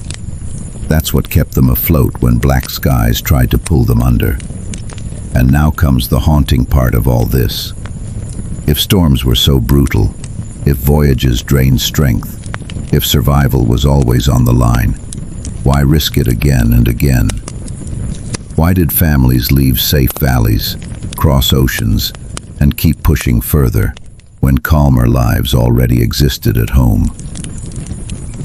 That's what kept them afloat when black skies tried to pull them under. And now comes the haunting part of all this. If storms were so brutal, if voyages drained strength, if survival was always on the line, why risk it again and again? Why did families leave safe valleys, cross oceans, and keep pushing further when calmer lives already existed at home?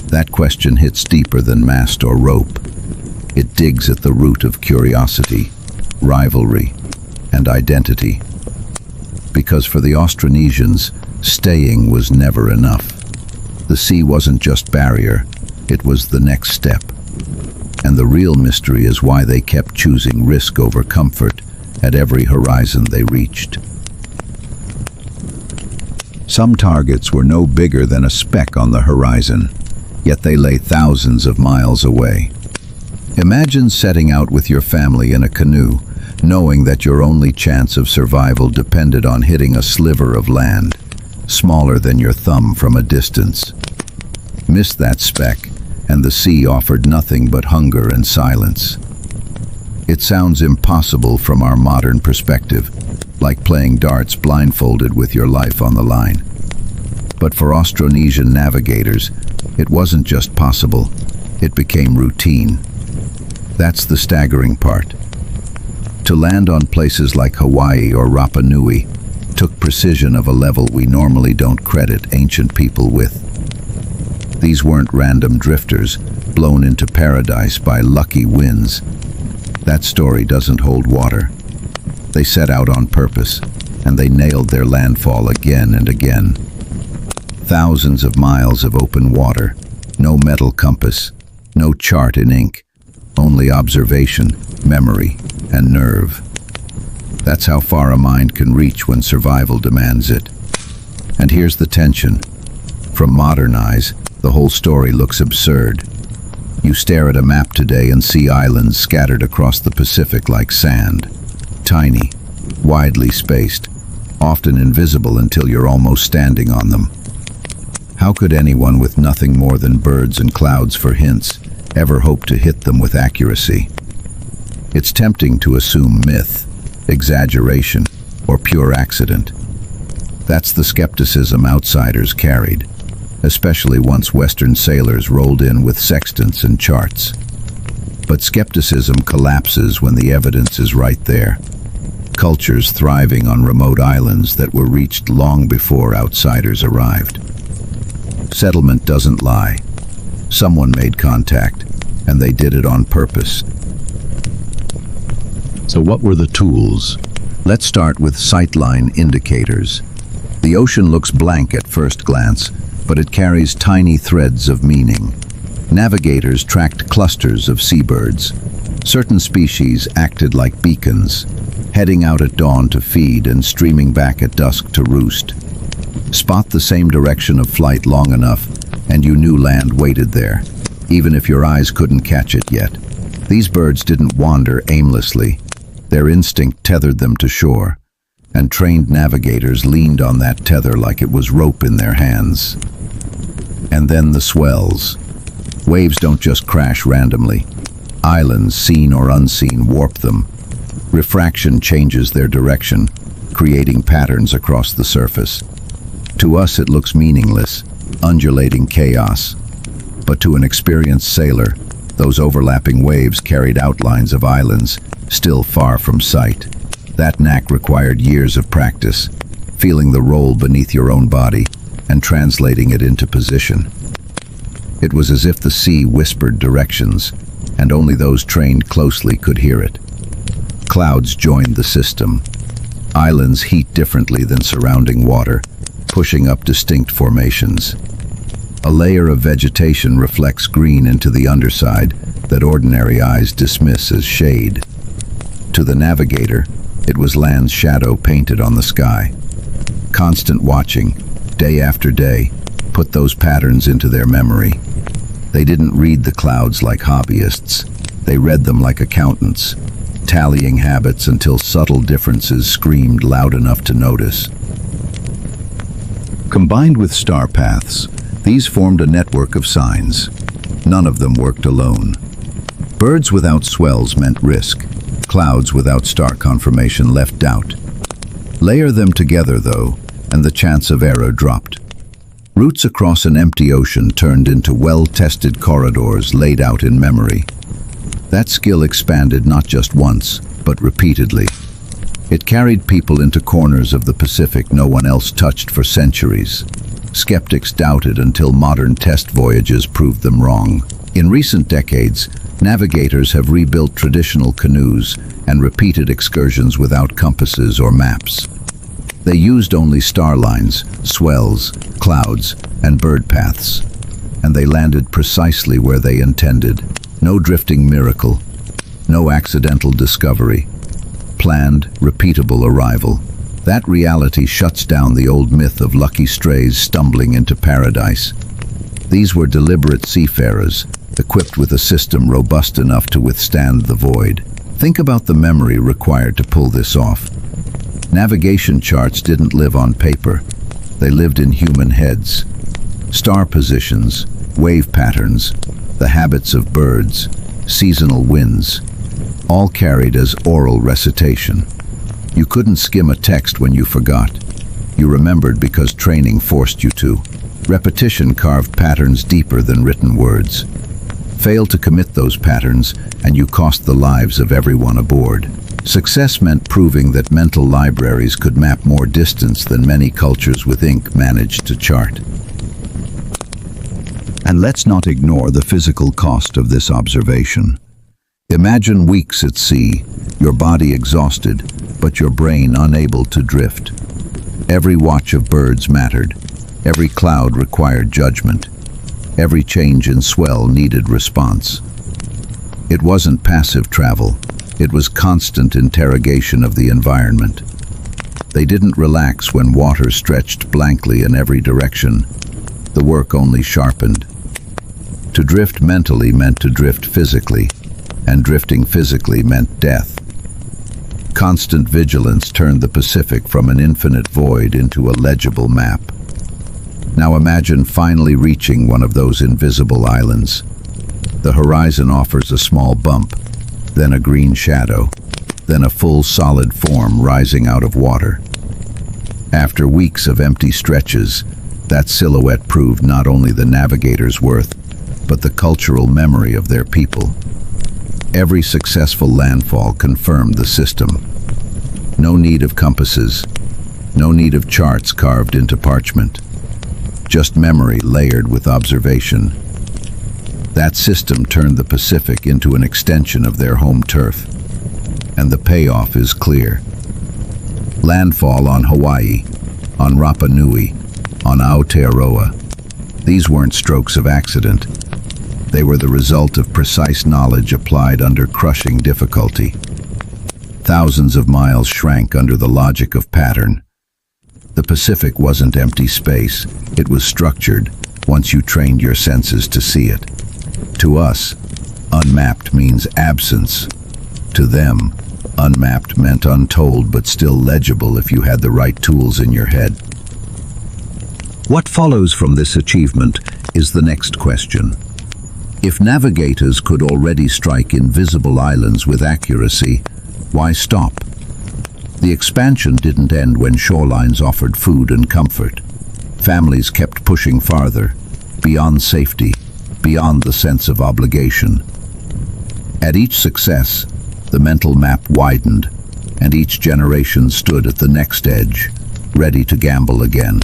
That question hits deeper than mast or rope. It digs at the root of curiosity, rivalry, and identity. Because for the Austronesians, staying was never enough. The sea wasn't just barrier, it was the next step. And the real mystery is why they kept choosing risk over comfort at every horizon they reached. Some targets were no bigger than a speck on the horizon, yet they lay thousands of miles away. Imagine setting out with your family in a canoe, knowing that your only chance of survival depended on hitting a sliver of land, smaller than your thumb from a distance. Miss that speck, and the sea offered nothing but hunger and silence. It sounds impossible from our modern perspective, like playing darts blindfolded with your life on the line. But for Austronesian navigators, it wasn't just possible, it became routine. That's the staggering part. To land on places like Hawaii or Rapa Nui took precision of a level we normally don't credit ancient people with. These weren't random drifters, blown into paradise by lucky winds. That story doesn't hold water. They set out on purpose, and they nailed their landfall again and again. Thousands of miles of open water, no metal compass, no chart in ink, only observation, memory, and nerve. That's how far a mind can reach when survival demands it. And here's the tension. From modern eyes, the whole story looks absurd. You stare at a map today and see islands scattered across the Pacific like sand. Tiny, widely spaced, often invisible until you're almost standing on them. How could anyone with nothing more than birds and clouds for hints ever hope to hit them with accuracy? It's tempting to assume myth, exaggeration, or pure accident. That's the skepticism outsiders carried, especially once Western sailors rolled in with sextants and charts. But skepticism collapses when the evidence is right there. Cultures thriving on remote islands that were reached long before outsiders arrived. Settlement doesn't lie. Someone made contact, and they did it on purpose. So what were the tools? Let's start with sightline indicators. The ocean looks blank at first glance, but it carries tiny threads of meaning. Navigators tracked clusters of seabirds. Certain species acted like beacons, heading out at dawn to feed and streaming back at dusk to roost. Spot the same direction of flight long enough, and you knew land waited there. even if your eyes couldn't catch it yet. These birds didn't wander aimlessly. Their instinct tethered them to shore, and trained navigators leaned on that tether like it was rope in their hands. And then the swells. Waves don't just crash randomly. Islands, seen or unseen, warp them. Refraction changes their direction, creating patterns across the surface. To us it looks meaningless, undulating chaos. But to an experienced sailor, those overlapping waves carried outlines of islands, still far from sight. That knack required years of practice, feeling the roll beneath your own body and translating it into position. It was as if the sea whispered directions, and only those trained closely could hear it. Clouds joined the system. Islands heat differently than surrounding water, pushing up distinct formations. A layer of vegetation reflects green into the underside that ordinary eyes dismiss as shade. To the navigator, it was land's shadow painted on the sky. Constant watching, day after day, put those patterns into their memory. They didn't read the clouds like hobbyists. They read them like accountants, tallying habits until subtle differences screamed loud enough to notice. Combined with star paths, these formed a network of signs. None of them worked alone. Birds without swells meant risk. Clouds without star confirmation left doubt. Layer them together, though, and the chance of error dropped. Routes across an empty ocean turned into well-tested corridors laid out in memory. That skill expanded not just once, but repeatedly. It carried people into corners of the Pacific no one else touched for centuries. Skeptics doubted until modern test voyages proved them wrong. In recent decades, navigators have rebuilt traditional canoes and repeated excursions without compasses or maps. They used only star lines, swells, clouds, and bird paths, and they landed precisely where they intended. No drifting miracle, no accidental discovery. Planned, repeatable arrival. That reality shuts down the old myth of lucky strays stumbling into paradise. These were deliberate seafarers, equipped with a system robust enough to withstand the void. Think about the memory required to pull this off. Navigation charts didn't live on paper. They lived in human heads. Star positions, wave patterns, the habits of birds, seasonal winds, all carried as oral recitation. You couldn't skim a text when you forgot. You remembered because training forced you to. Repetition carved patterns deeper than written words. Fail to commit those patterns, and you cost the lives of everyone aboard. Success meant proving that mental libraries could map more distance than many cultures with ink managed to chart. And let's not ignore the physical cost of this observation. Imagine weeks at sea, your body exhausted, but your brain unable to drift. Every watch of birds mattered. Every cloud required judgment. Every change in swell needed response. It wasn't passive travel. It was constant interrogation of the environment. They didn't relax when water stretched blankly in every direction. The work only sharpened. To drift mentally meant to drift physically, and drifting physically meant death. Constant vigilance turned the Pacific from an infinite void into a legible map. Now imagine finally reaching one of those invisible islands. The horizon offers a small bump, then a green shadow, then a full solid form rising out of water. After weeks of empty stretches, that silhouette proved not only the navigator's worth, but the cultural memory of their people. Every successful landfall confirmed the system. No need of compasses, no need of charts carved into parchment. Just memory layered with observation. That system turned the Pacific into an extension of their home turf. And the payoff is clear. Landfall on Hawaii, on Rapa Nui, on Aotearoa. These weren't strokes of accident. They were the result of precise knowledge applied under crushing difficulty. Thousands of miles shrank under the logic of pattern. The Pacific wasn't empty space. It was structured, once you trained your senses to see it. To us, unmapped means absence. To them, unmapped meant untold but still legible if you had the right tools in your head. What follows from this achievement is the next question. If navigators could already strike invisible islands with accuracy, why stop? The expansion didn't end when shorelines offered food and comfort. Families kept pushing farther, beyond safety, beyond the sense of obligation. At each success, the mental map widened, and each generation stood at the next edge, ready to gamble again.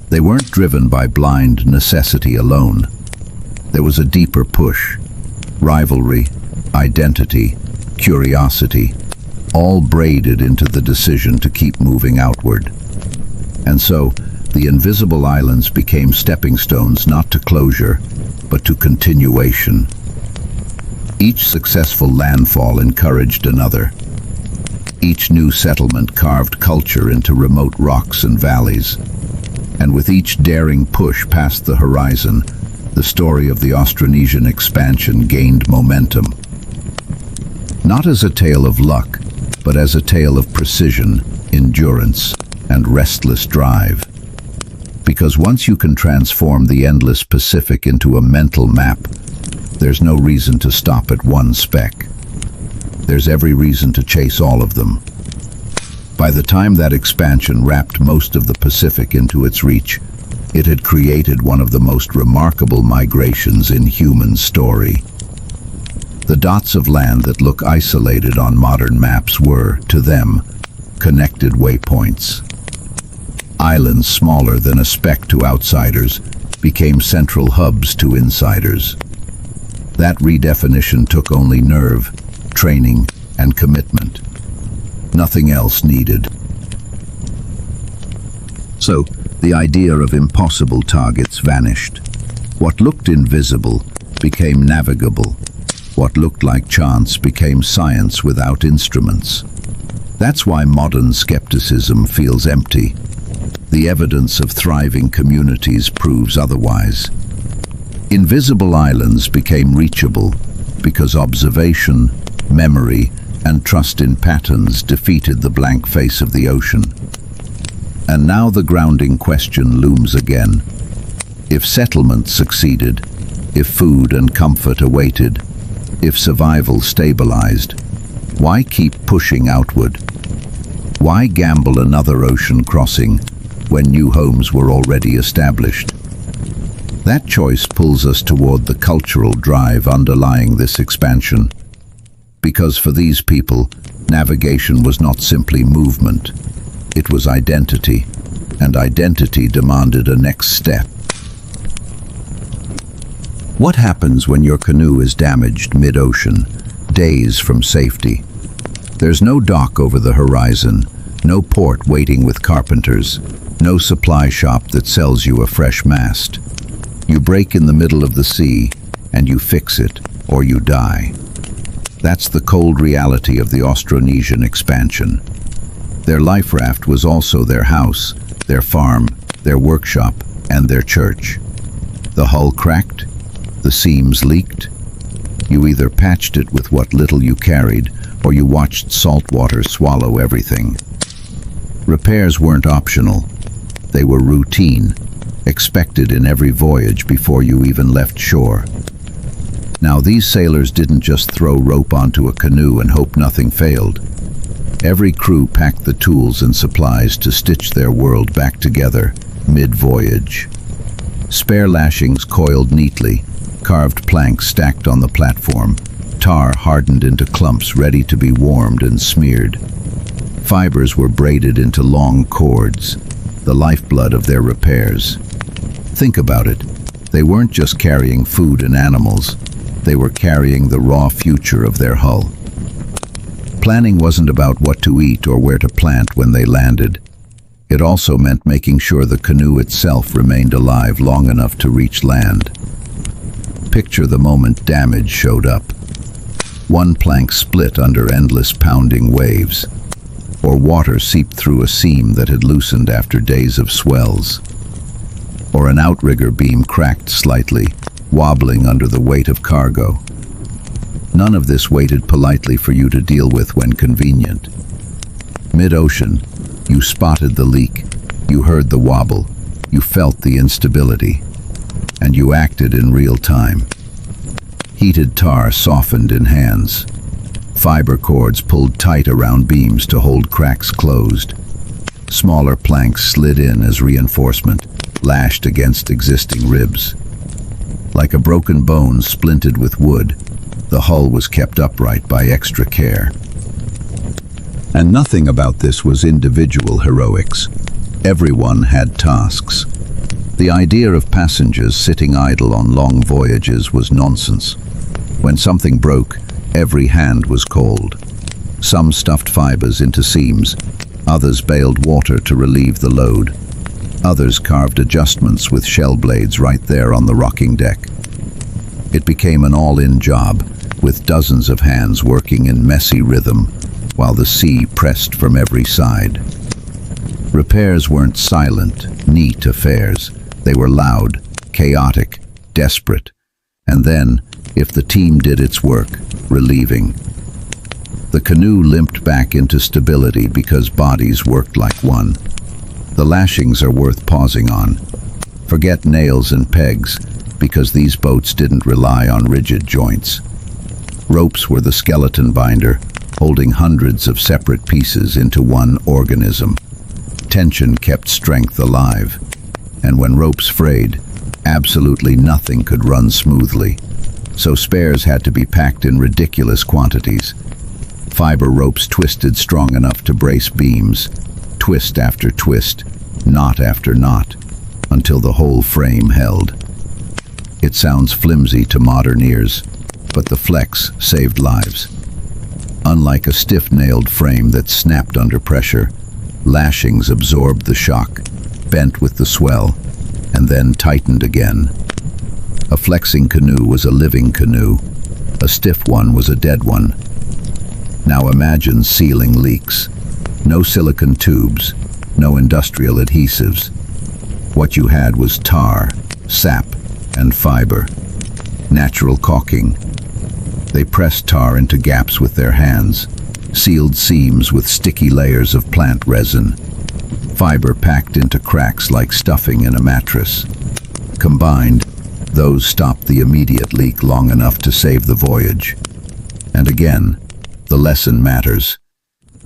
They weren't driven by blind necessity alone. There was a deeper push. Rivalry, identity, curiosity, all braided into the decision to keep moving outward. And so, the invisible islands became stepping stones not to closure, but to continuation. Each successful landfall encouraged another. Each new settlement carved culture into remote rocks and valleys. And with each daring push past the horizon, the story of the Austronesian expansion gained momentum. Not as a tale of luck, but as a tale of precision, endurance, and restless drive. Because once you can transform the endless Pacific into a mental map, there's no reason to stop at one speck. There's every reason to chase all of them. By the time that expansion wrapped most of the Pacific into its reach, it had created one of the most remarkable migrations in human story. The dots of land that look isolated on modern maps were, to them, connected waypoints. Islands smaller than a speck to outsiders became central hubs to insiders. That redefinition took only nerve, training, and commitment. Nothing else needed. So, the idea of impossible targets vanished. What looked invisible became navigable. What looked like chance became science without instruments. That's why modern skepticism feels empty. The evidence of thriving communities proves otherwise. Invisible islands became reachable because observation, memory, and trust in patterns defeated the blank face of the ocean. And now the grounding question looms again. If settlement succeeded, if food and comfort awaited, if survival stabilized, why keep pushing outward? Why gamble another ocean crossing when new homes were already established? That choice pulls us toward the cultural drive underlying this expansion. Because for these people, navigation was not simply movement. It was identity, and identity demanded a next step. What happens when your canoe is damaged mid-ocean, days from safety? There's no dock over the horizon, no port waiting with carpenters, no supply shop that sells you a fresh mast. You break in the middle of the sea, and you fix it, or you die. That's the cold reality of the Austronesian expansion. Their life raft was also their house, their farm, their workshop, and their church. The hull cracked, the seams leaked. You either patched it with what little you carried, or you watched salt water swallow everything. Repairs weren't optional. They were routine, expected in every voyage before you even left shore. Now, these sailors didn't just throw rope onto a canoe and hope nothing failed. Every crew packed the tools and supplies to stitch their world back together, mid-voyage. Spare lashings coiled neatly, carved planks stacked on the platform, tar hardened into clumps ready to be warmed and smeared. Fibers were braided into long cords, the lifeblood of their repairs. Think about it. They weren't just carrying food and animals. They were carrying the raw future of their hull. Planning wasn't about what to eat or where to plant when they landed. It also meant making sure the canoe itself remained alive long enough to reach land. Picture the moment damage showed up. One plank split under endless pounding waves, or water seeped through a seam that had loosened after days of swells, or an outrigger beam cracked slightly, wobbling under the weight of cargo. None of this waited politely for you to deal with when convenient. Mid-ocean, you spotted the leak, you heard the wobble, you felt the instability, and you acted in real time. Heated tar softened in hands. Fiber cords pulled tight around beams to hold cracks closed. Smaller planks slid in as reinforcement, lashed against existing ribs. Like a broken bone splinted with wood, the hull was kept upright by extra care. And nothing about this was individual heroics. Everyone had tasks. The idea of passengers sitting idle on long voyages was nonsense. When something broke, every hand was called. Some stuffed fibers into seams, others baled water to relieve the load. Others carved adjustments with shell blades right there on the rocking deck. It became an all-in job, with dozens of hands working in messy rhythm, while the sea pressed from every side. Repairs weren't silent, neat affairs. They were loud, chaotic, desperate. And then, if the team did its work, relieving. The canoe limped back into stability because bodies worked like one. The lashings are worth pausing on. Forget nails and pegs, because these boats didn't rely on rigid joints. Ropes were the skeleton binder, holding hundreds of separate pieces into one organism. Tension kept strength alive, and when ropes frayed, absolutely nothing could run smoothly. So spares had to be packed in ridiculous quantities. Fiber ropes twisted strong enough to brace beams, twist after twist, knot after knot, until the whole frame held. It sounds flimsy to modern ears, but the flex saved lives. Unlike a stiff-nailed frame that snapped under pressure, lashings absorbed the shock, bent with the swell, and then tightened again. A flexing canoe was a living canoe. A stiff one was a dead one. Now imagine sealing leaks. No silicone tubes, no industrial adhesives. What you had was tar, sap, and fiber. Natural caulking. They pressed tar into gaps with their hands, sealed seams with sticky layers of plant resin. Fiber packed into cracks like stuffing in a mattress. Combined, those stopped the immediate leak long enough to save the voyage. And again, the lesson matters.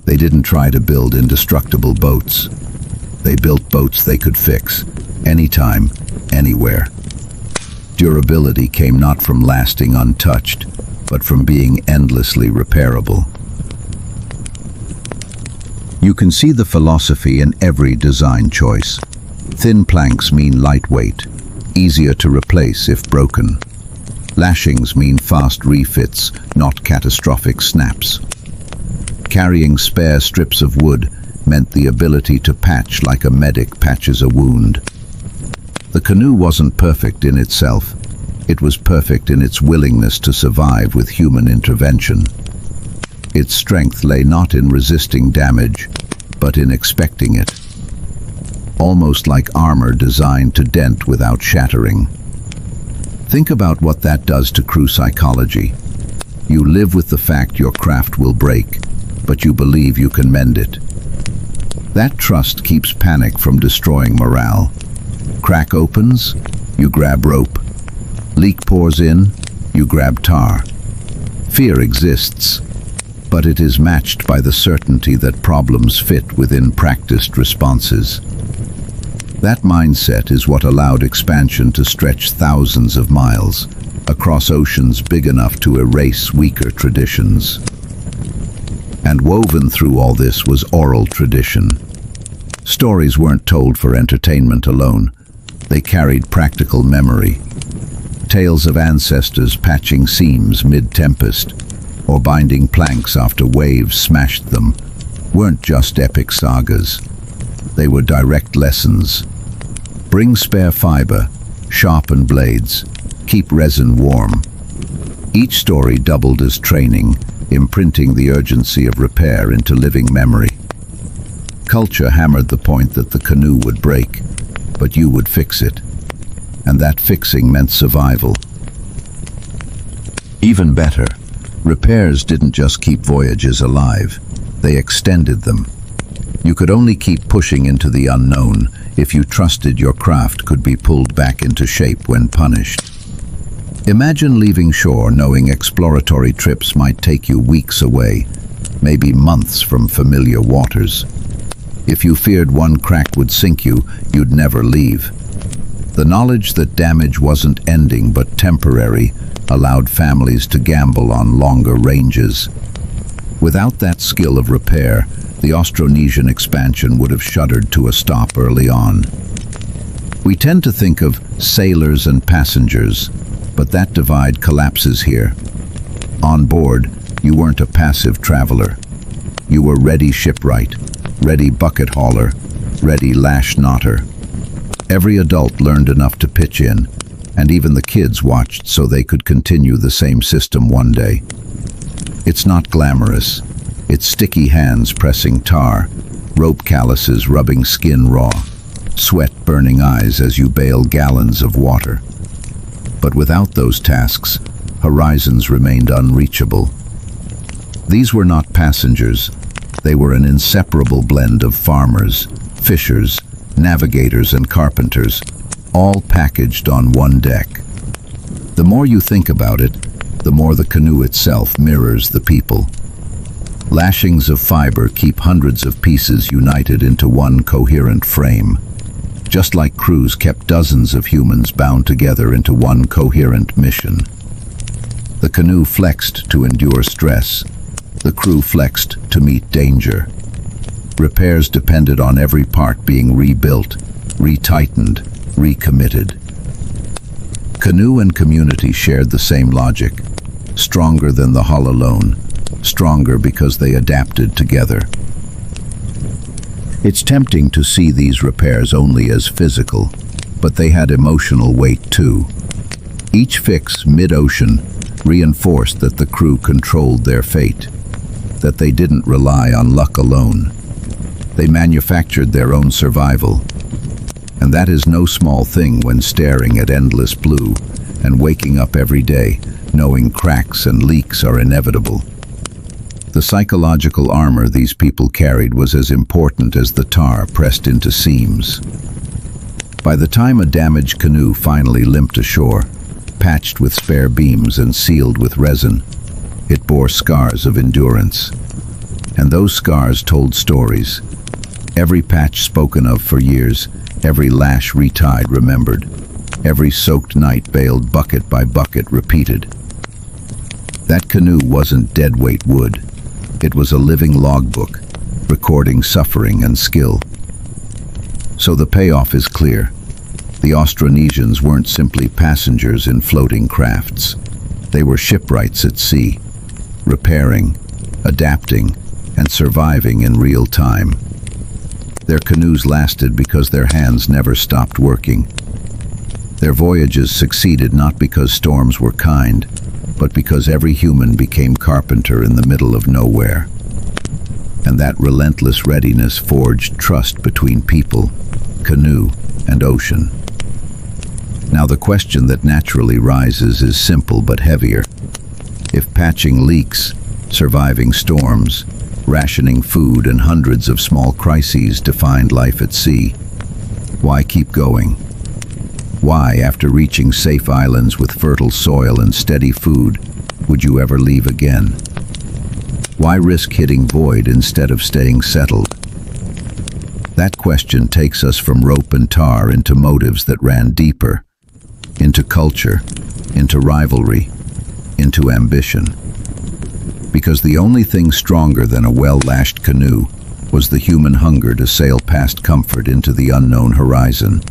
They didn't try to build indestructible boats. They built boats they could fix, anytime, anywhere. Durability came not from lasting untouched, but from being endlessly repairable. You can see the philosophy in every design choice. Thin planks mean lightweight, easier to replace if broken. Lashings mean fast refits, not catastrophic snaps. Carrying spare strips of wood meant the ability to patch like a medic patches a wound. The canoe wasn't perfect in itself. It was perfect in its willingness to survive with human intervention. Its strength lay not in resisting damage, but in expecting it. Almost like armor designed to dent without shattering. Think about what that does to crew psychology. You live with the fact your craft will break, but you believe you can mend it. That trust keeps panic from destroying morale. Crack opens, you grab rope. Leak pours in, you grab tar. Fear exists, but it is matched by the certainty that problems fit within practiced responses. That mindset is what allowed expansion to stretch thousands of miles, across oceans big enough to erase weaker traditions. And woven through all this was oral tradition. Stories weren't told for entertainment alone. They carried practical memory. Tales of ancestors patching seams mid-tempest, or binding planks after waves smashed them, weren't just epic sagas. They were direct lessons. Bring spare fiber, sharpen blades, keep resin warm. Each story doubled as training, imprinting the urgency of repair into living memory. Culture hammered the point that the canoe would break, but you would fix it. And that fixing meant survival, Even better, repairs didn't just keep voyages alive, they extended them. You could only keep pushing into the unknown if you trusted your craft could be pulled back into shape when punished. Imagine leaving shore knowing exploratory trips might take you weeks away, maybe months from familiar waters. If you feared one crack would sink you, you'd never leave. The knowledge that damage wasn't ending but temporary allowed families to gamble on longer ranges. Without that skill of repair, the Austronesian expansion would have shuddered to a stop early on. We tend to think of sailors and passengers, but that divide collapses here. On board, you weren't a passive traveler. You were ready shipwright, ready bucket hauler, ready lash knotter. Every adult learned enough to pitch in, and even the kids watched so they could continue the same system one day. It's not glamorous. It's sticky hands pressing tar, rope calluses rubbing skin raw, sweat burning eyes as you bail gallons of water. But without those tasks, horizons remained unreachable. These were not passengers. They were an inseparable blend of farmers, fishers, navigators and carpenters, all packaged on one deck. The more you think about it, the more the canoe itself mirrors the people. Lashings of fiber keep hundreds of pieces united into one coherent frame, just like crews kept dozens of humans bound together into one coherent mission. The canoe flexed to endure stress. The crew flexed to meet danger. Repairs depended on every part being rebuilt, retightened, recommitted. Canoe and community shared the same logic, stronger than the hull alone, stronger because they adapted together. It's tempting to see these repairs only as physical, but they had emotional weight too. Each fix mid-ocean reinforced that the crew controlled their fate, that they didn't rely on luck alone. They manufactured their own survival. And that is no small thing when staring at endless blue and waking up every day knowing cracks and leaks are inevitable. The psychological armor these people carried was as important as the tar pressed into seams. By the time a damaged canoe finally limped ashore, patched with spare beams and sealed with resin, it bore scars of endurance. And those scars told stories. Every patch spoken of for years, every lash retied remembered, every soaked night bailed bucket by bucket repeated. That canoe wasn't deadweight wood. It was a living logbook, recording suffering and skill. So the payoff is clear. The Austronesians weren't simply passengers in floating crafts. They were shipwrights at sea, repairing, adapting, and surviving in real time. Their canoes lasted because their hands never stopped working. Their voyages succeeded not because storms were kind, but because every human became carpenter in the middle of nowhere. And that relentless readiness forged trust between people, canoe, and ocean. Now the question that naturally rises is simple but heavier. If patching leaks, surviving storms, rationing food and hundreds of small crises defined life at sea, why keep going? Why, after reaching safe islands with fertile soil and steady food, would you ever leave again? Why risk hitting void instead of staying settled? That question takes us from rope and tar into motives that ran deeper, into culture, into rivalry, into ambition. Because the only thing stronger than a well-lashed canoe was the human hunger to sail past comfort into the unknown horizon.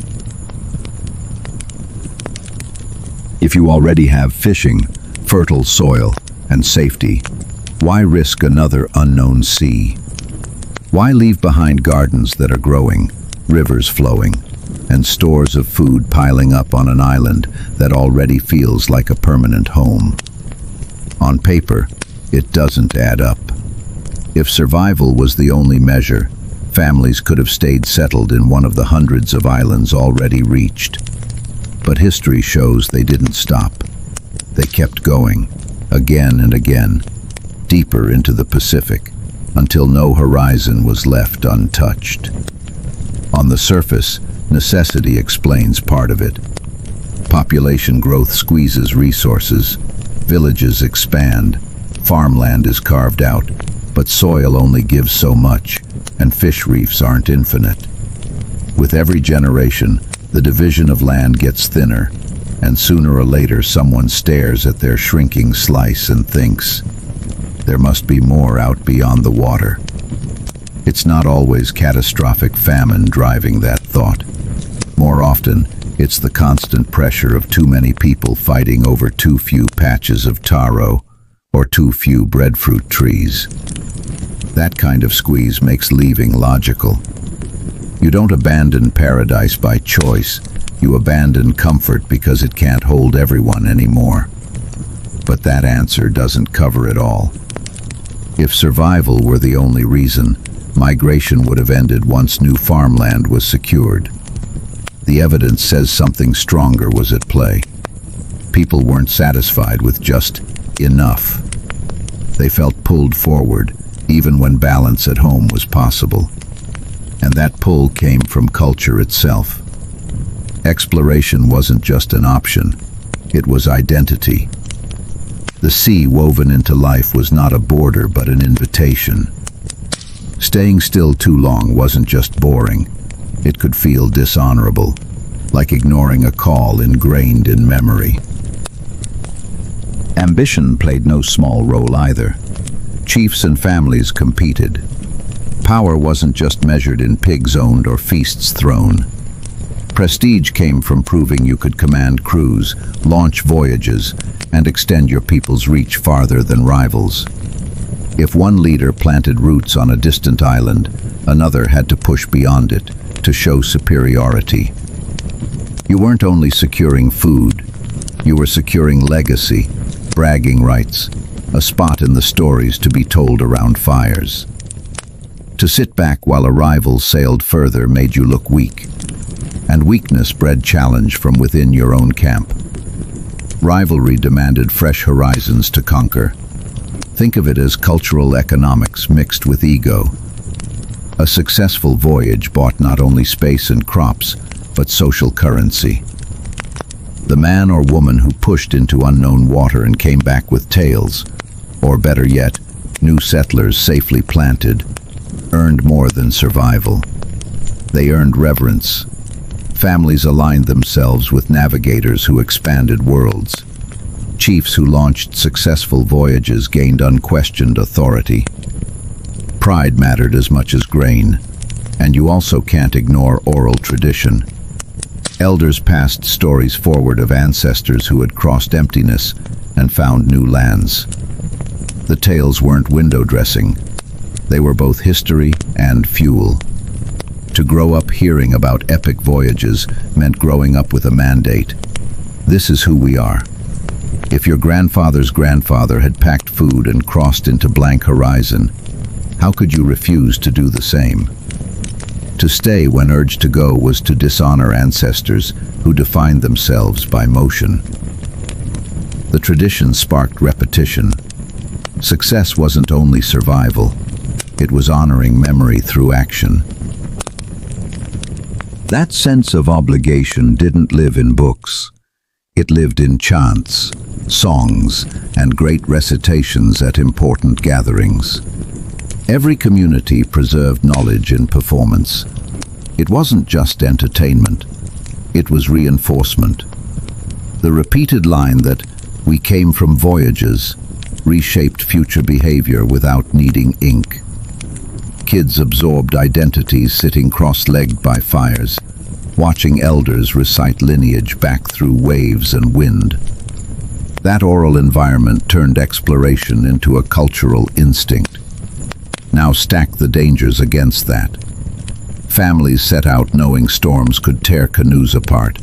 If you already have fishing, fertile soil, and safety, why risk another unknown sea? Why leave behind gardens that are growing, rivers flowing, and stores of food piling up on an island that already feels like a permanent home? On paper, it doesn't add up. If survival was the only measure, families could have stayed settled in one of the hundreds of islands already reached. But history shows they didn't stop. They kept going, again and again, deeper into the Pacific, until no horizon was left untouched. On the surface, necessity explains part of it. Population growth squeezes resources, villages expand, farmland is carved out, but soil only gives so much, and fish reefs aren't infinite. With every generation, the division of land gets thinner, and sooner or later someone stares at their shrinking slice and thinks, there must be more out beyond the water. It's not always catastrophic famine driving that thought. More often, it's the constant pressure of too many people fighting over too few patches of taro or too few breadfruit trees. That kind of squeeze makes leaving logical. You don't abandon paradise by choice, you abandon comfort because it can't hold everyone anymore. But that answer doesn't cover it all. If survival were the only reason, migration would have ended once new farmland was secured. The evidence says something stronger was at play. People weren't satisfied with just enough. They felt pulled forward, even when balance at home was possible. And that pull came from culture itself. Exploration wasn't just an option, it was identity. The sea woven into life was not a border but an invitation. Staying still too long wasn't just boring, it could feel dishonorable, like ignoring a call ingrained in memory. Ambition played no small role either. Chiefs and families competed. Power wasn't just measured in pigs owned or feasts thrown. Prestige came from proving you could command crews, launch voyages, and extend your people's reach farther than rivals. If one leader planted roots on a distant island, another had to push beyond it to show superiority. You weren't only securing food, you were securing legacy, bragging rights, a spot in the stories to be told around fires. To sit back while a rival sailed further made you look weak, and weakness bred challenge from within your own camp. Rivalry demanded fresh horizons to conquer. Think of it as cultural economics mixed with ego. A successful voyage bought not only space and crops, but social currency. The man or woman who pushed into unknown water and came back with tales, or better yet, new settlers safely planted, earned more than survival. They earned reverence. Families aligned themselves with navigators who expanded worlds. Chiefs who launched successful voyages gained unquestioned authority. Pride mattered as much as grain, and you also can't ignore oral tradition. Elders passed stories forward of ancestors who had crossed emptiness and found new lands. The tales weren't window dressing. They were both history and fuel. To grow up hearing about epic voyages meant growing up with a mandate. This is who we are. If your grandfather's grandfather had packed food and crossed into blank horizon, how could you refuse to do the same? To stay when urged to go was to dishonor ancestors who defined themselves by motion. The tradition sparked repetition. Success wasn't only survival, it was honoring memory through action. That sense of obligation didn't live in books. It lived in chants, songs, and great recitations at important gatherings. Every community preserved knowledge in performance. It wasn't just entertainment, it was reinforcement. The repeated line that "we came from voyagers" reshaped future behavior without needing ink. Kids absorbed identities sitting cross-legged by fires, watching elders recite lineage back through waves and wind. That oral environment turned exploration into a cultural instinct. Now stack the dangers against that. Families set out knowing storms could tear canoes apart,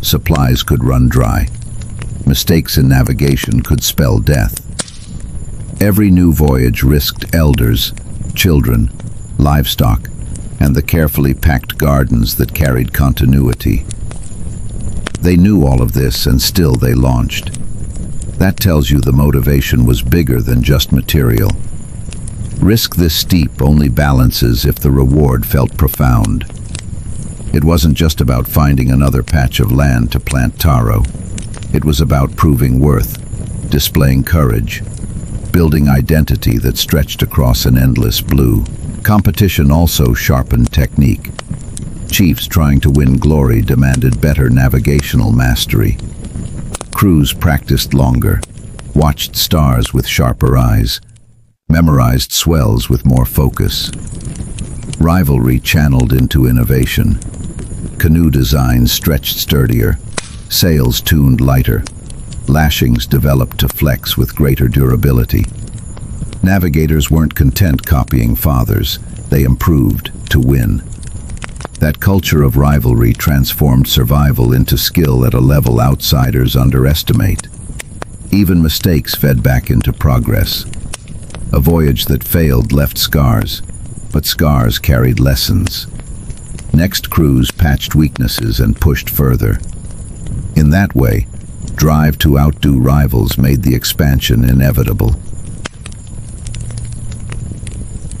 supplies could run dry, mistakes in navigation could spell death. Every new voyage risked elders, children, livestock, and the carefully packed gardens that carried continuity. They knew all of this, and still they launched. That tells you the motivation was bigger than just material. Risk this steep only balances if the reward felt profound. It wasn't just about finding another patch of land to plant taro. It was about proving worth, displaying courage, building identity that stretched across an endless blue. Competition also sharpened technique. Chiefs trying to win glory demanded better navigational mastery. Crews practiced longer, watched stars with sharper eyes, memorized swells with more focus. Rivalry channeled into innovation. Canoe designs stretched sturdier, sails tuned lighter, lashings developed to flex with greater durability. Navigators weren't content copying fathers, they improved to win. That culture of rivalry transformed survival into skill at a level outsiders underestimate. Even mistakes fed back into progress. A voyage that failed left scars, but scars carried lessons. Next crews patched weaknesses and pushed further. In that way, drive to outdo rivals made the expansion inevitable.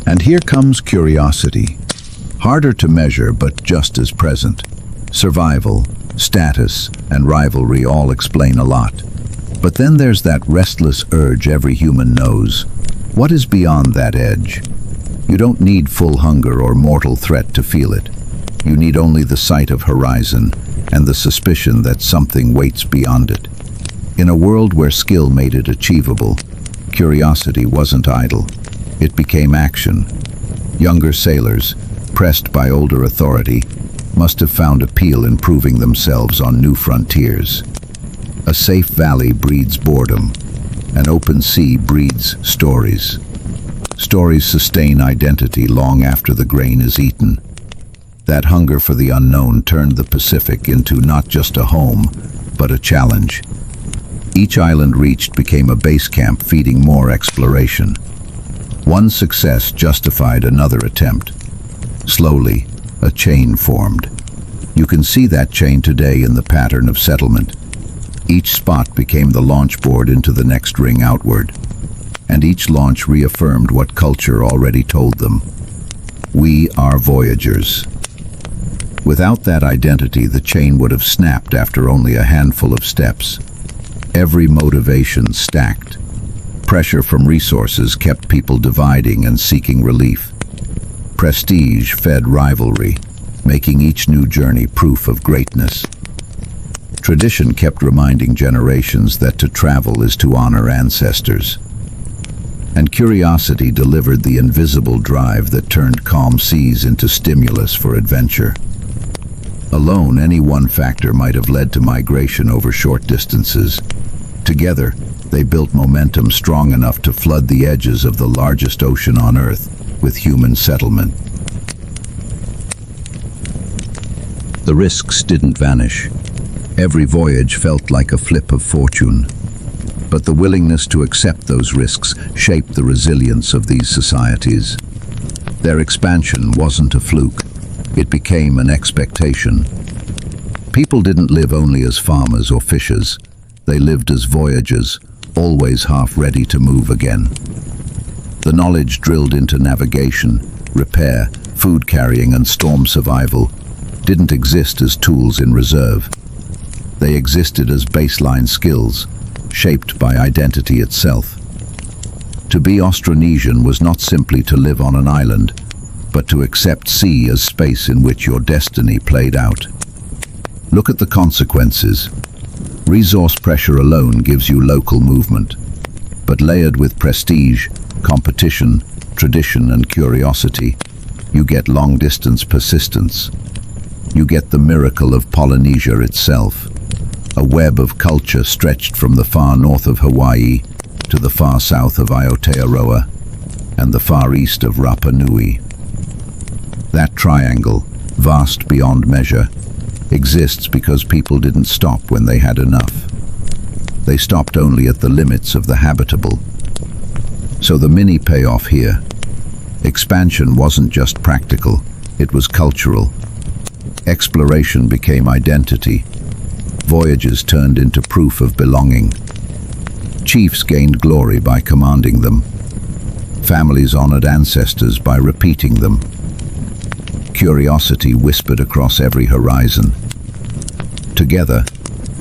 And here comes curiosity. Harder to measure, but just as present. Survival, status, and rivalry all explain a lot. But then there's that restless urge every human knows. What is beyond that edge? You don't need full hunger or mortal threat to feel it. You need only the sight of horizon and the suspicion that something waits beyond it. In a world where skill made it achievable, curiosity wasn't idle. It became action. Younger sailors, pressed by older authority, must have found appeal in proving themselves on new frontiers. A safe valley breeds boredom. An open sea breeds stories. Stories sustain identity long after the grain is eaten. That hunger for the unknown turned the Pacific into not just a home, but a challenge. Each island reached became a base camp feeding more exploration. One success justified another attempt. Slowly, a chain formed. You can see that chain today in the pattern of settlement. Each spot became the launch board into the next ring outward. And each launch reaffirmed what culture already told them. We are voyagers. Without that identity, the chain would have snapped after only a handful of steps. Every motivation stacked. Pressure from resources kept people dividing and seeking relief. Prestige fed rivalry, making each new journey proof of greatness. Tradition kept reminding generations that to travel is to honor ancestors. And curiosity delivered the invisible drive that turned calm seas into stimulus for adventure. Alone, any one factor might have led to migration over short distances. Together, they built momentum strong enough to flood the edges of the largest ocean on Earth with human settlement. The risks didn't vanish. Every voyage felt like a flip of fortune. But the willingness to accept those risks shaped the resilience of these societies. Their expansion wasn't a fluke. It became an expectation. People didn't live only as farmers or fishers. They lived as voyagers, always half ready to move again. The knowledge drilled into navigation, repair, food carrying, and storm survival didn't exist as tools in reserve. They existed as baseline skills, shaped by identity itself. To be Austronesian was not simply to live on an island, but to accept sea as space in which your destiny played out. Look at the consequences. Resource pressure alone gives you local movement, but layered with prestige, competition, tradition, and curiosity, you get long-distance persistence. You get the miracle of Polynesia itself. A web of culture stretched from the far north of Hawaii to the far south of Aotearoa and the far east of Rapa Nui. That triangle, vast beyond measure, exists because people didn't stop when they had enough. They stopped only at the limits of the habitable. So the mini payoff here. Expansion wasn't just practical, it was cultural. Exploration became identity. Voyages turned into proof of belonging. Chiefs gained glory by commanding them. Families honored ancestors by repeating them. Curiosity whispered across every horizon. Together,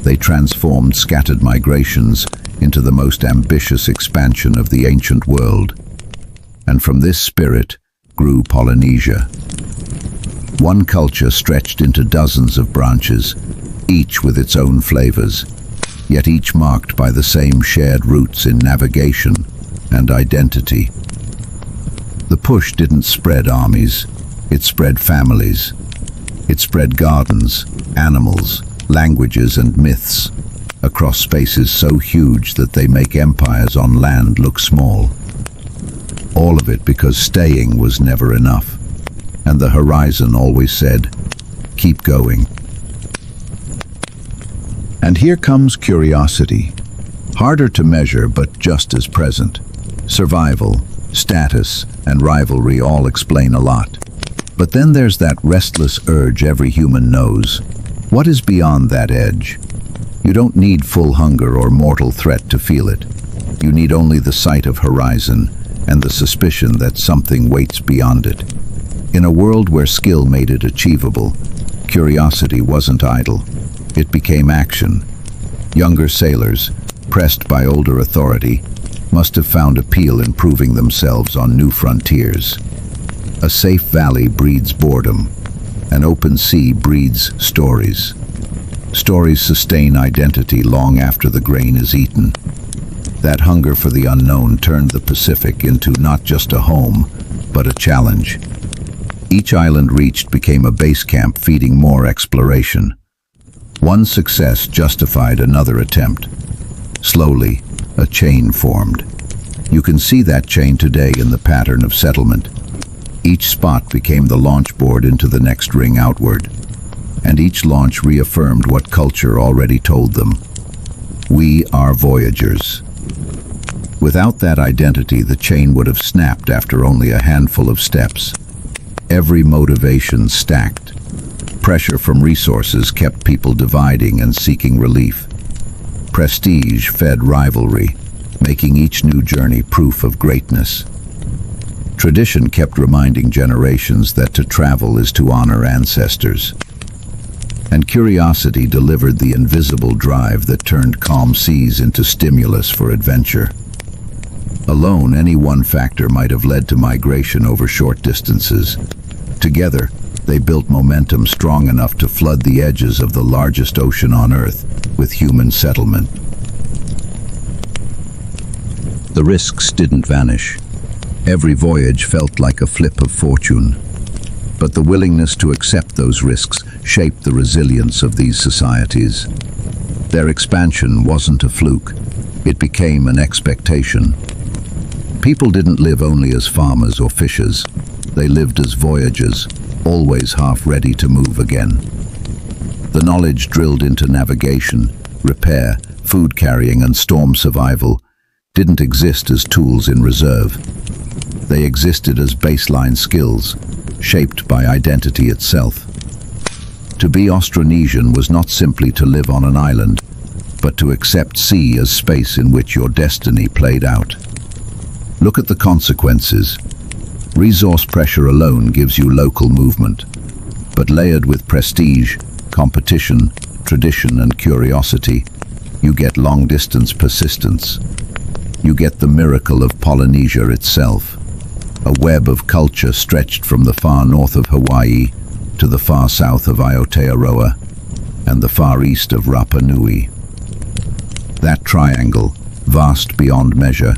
they transformed scattered migrations into the most ambitious expansion of the ancient world. And from this spirit grew Polynesia. One culture stretched into dozens of branches, each with its own flavors, yet each marked by the same shared roots in navigation and identity. The push didn't spread armies, it spread families. It spread gardens, animals, languages and myths across spaces so huge that they make empires on land look small. All of it because staying was never enough, and the horizon always said, "Keep going." And here comes curiosity. Harder to measure, but just as present. Survival, status, and rivalry all explain a lot. But then there's that restless urge every human knows. What is beyond that edge? You don't need full hunger or mortal threat to feel it. You need only the sight of horizon and the suspicion that something waits beyond it. In a world where skill made it achievable, curiosity wasn't idle. It became action. Younger sailors, pressed by older authority, must have found appeal in proving themselves on new frontiers. A safe valley breeds boredom. An open sea breeds stories. Stories sustain identity long after the grain is eaten. That hunger for the unknown turned the Pacific into not just a home, but a challenge. Each island reached became a base camp feeding more exploration. One success justified another attempt. Slowly, a chain formed. You can see that chain today in the pattern of settlement. Each spot became the launch board into the next ring outward, and each launch reaffirmed what culture already told them. We are voyagers. Without that identity, the chain would have snapped after only a handful of steps. Every motivation stacked. Pressure from resources kept people dividing and seeking relief. Prestige fed rivalry, making each new journey proof of greatness. Tradition kept reminding generations that to travel is to honor ancestors. And curiosity delivered the invisible drive that turned calm seas into stimulus for adventure. Alone, any one factor might have led to migration over short distances. Together, they built momentum strong enough to flood the edges of the largest ocean on Earth with human settlement. The risks didn't vanish. Every voyage felt like a flip of fortune. But the willingness to accept those risks shaped the resilience of these societies. Their expansion wasn't a fluke. It became an expectation. People didn't live only as farmers or fishers. They lived as voyagers, always half ready to move again. The knowledge drilled into navigation, repair, food carrying and storm survival didn't exist as tools in reserve. They existed as baseline skills, shaped by identity itself. To be Austronesian was not simply to live on an island, but to accept sea as space in which your destiny played out. Look at the consequences. Resource pressure alone gives you local movement, but layered with prestige, competition, tradition and curiosity, you get long-distance persistence. You get the miracle of Polynesia itself, a web of culture stretched from the far north of Hawaii to the far south of Aotearoa and the far east of Rapa Nui. That triangle, vast beyond measure,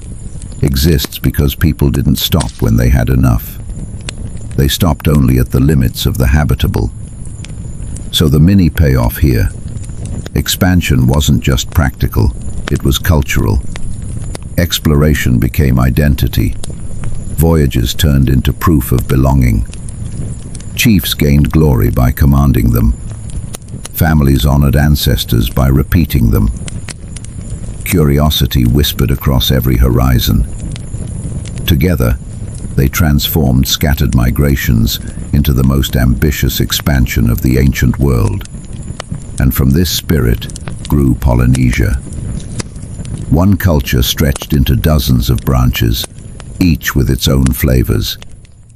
exists because people didn't stop when they had enough. They stopped only at the limits of the habitable. So the mini payoff here. Expansion wasn't just practical, it was cultural. Exploration became identity. Voyages turned into proof of belonging. Chiefs gained glory by commanding them. Families honored ancestors by repeating them. Curiosity whispered across every horizon. Together, they transformed scattered migrations into the most ambitious expansion of the ancient world. And from this spirit grew Polynesia. One culture stretched into dozens of branches, each with its own flavors,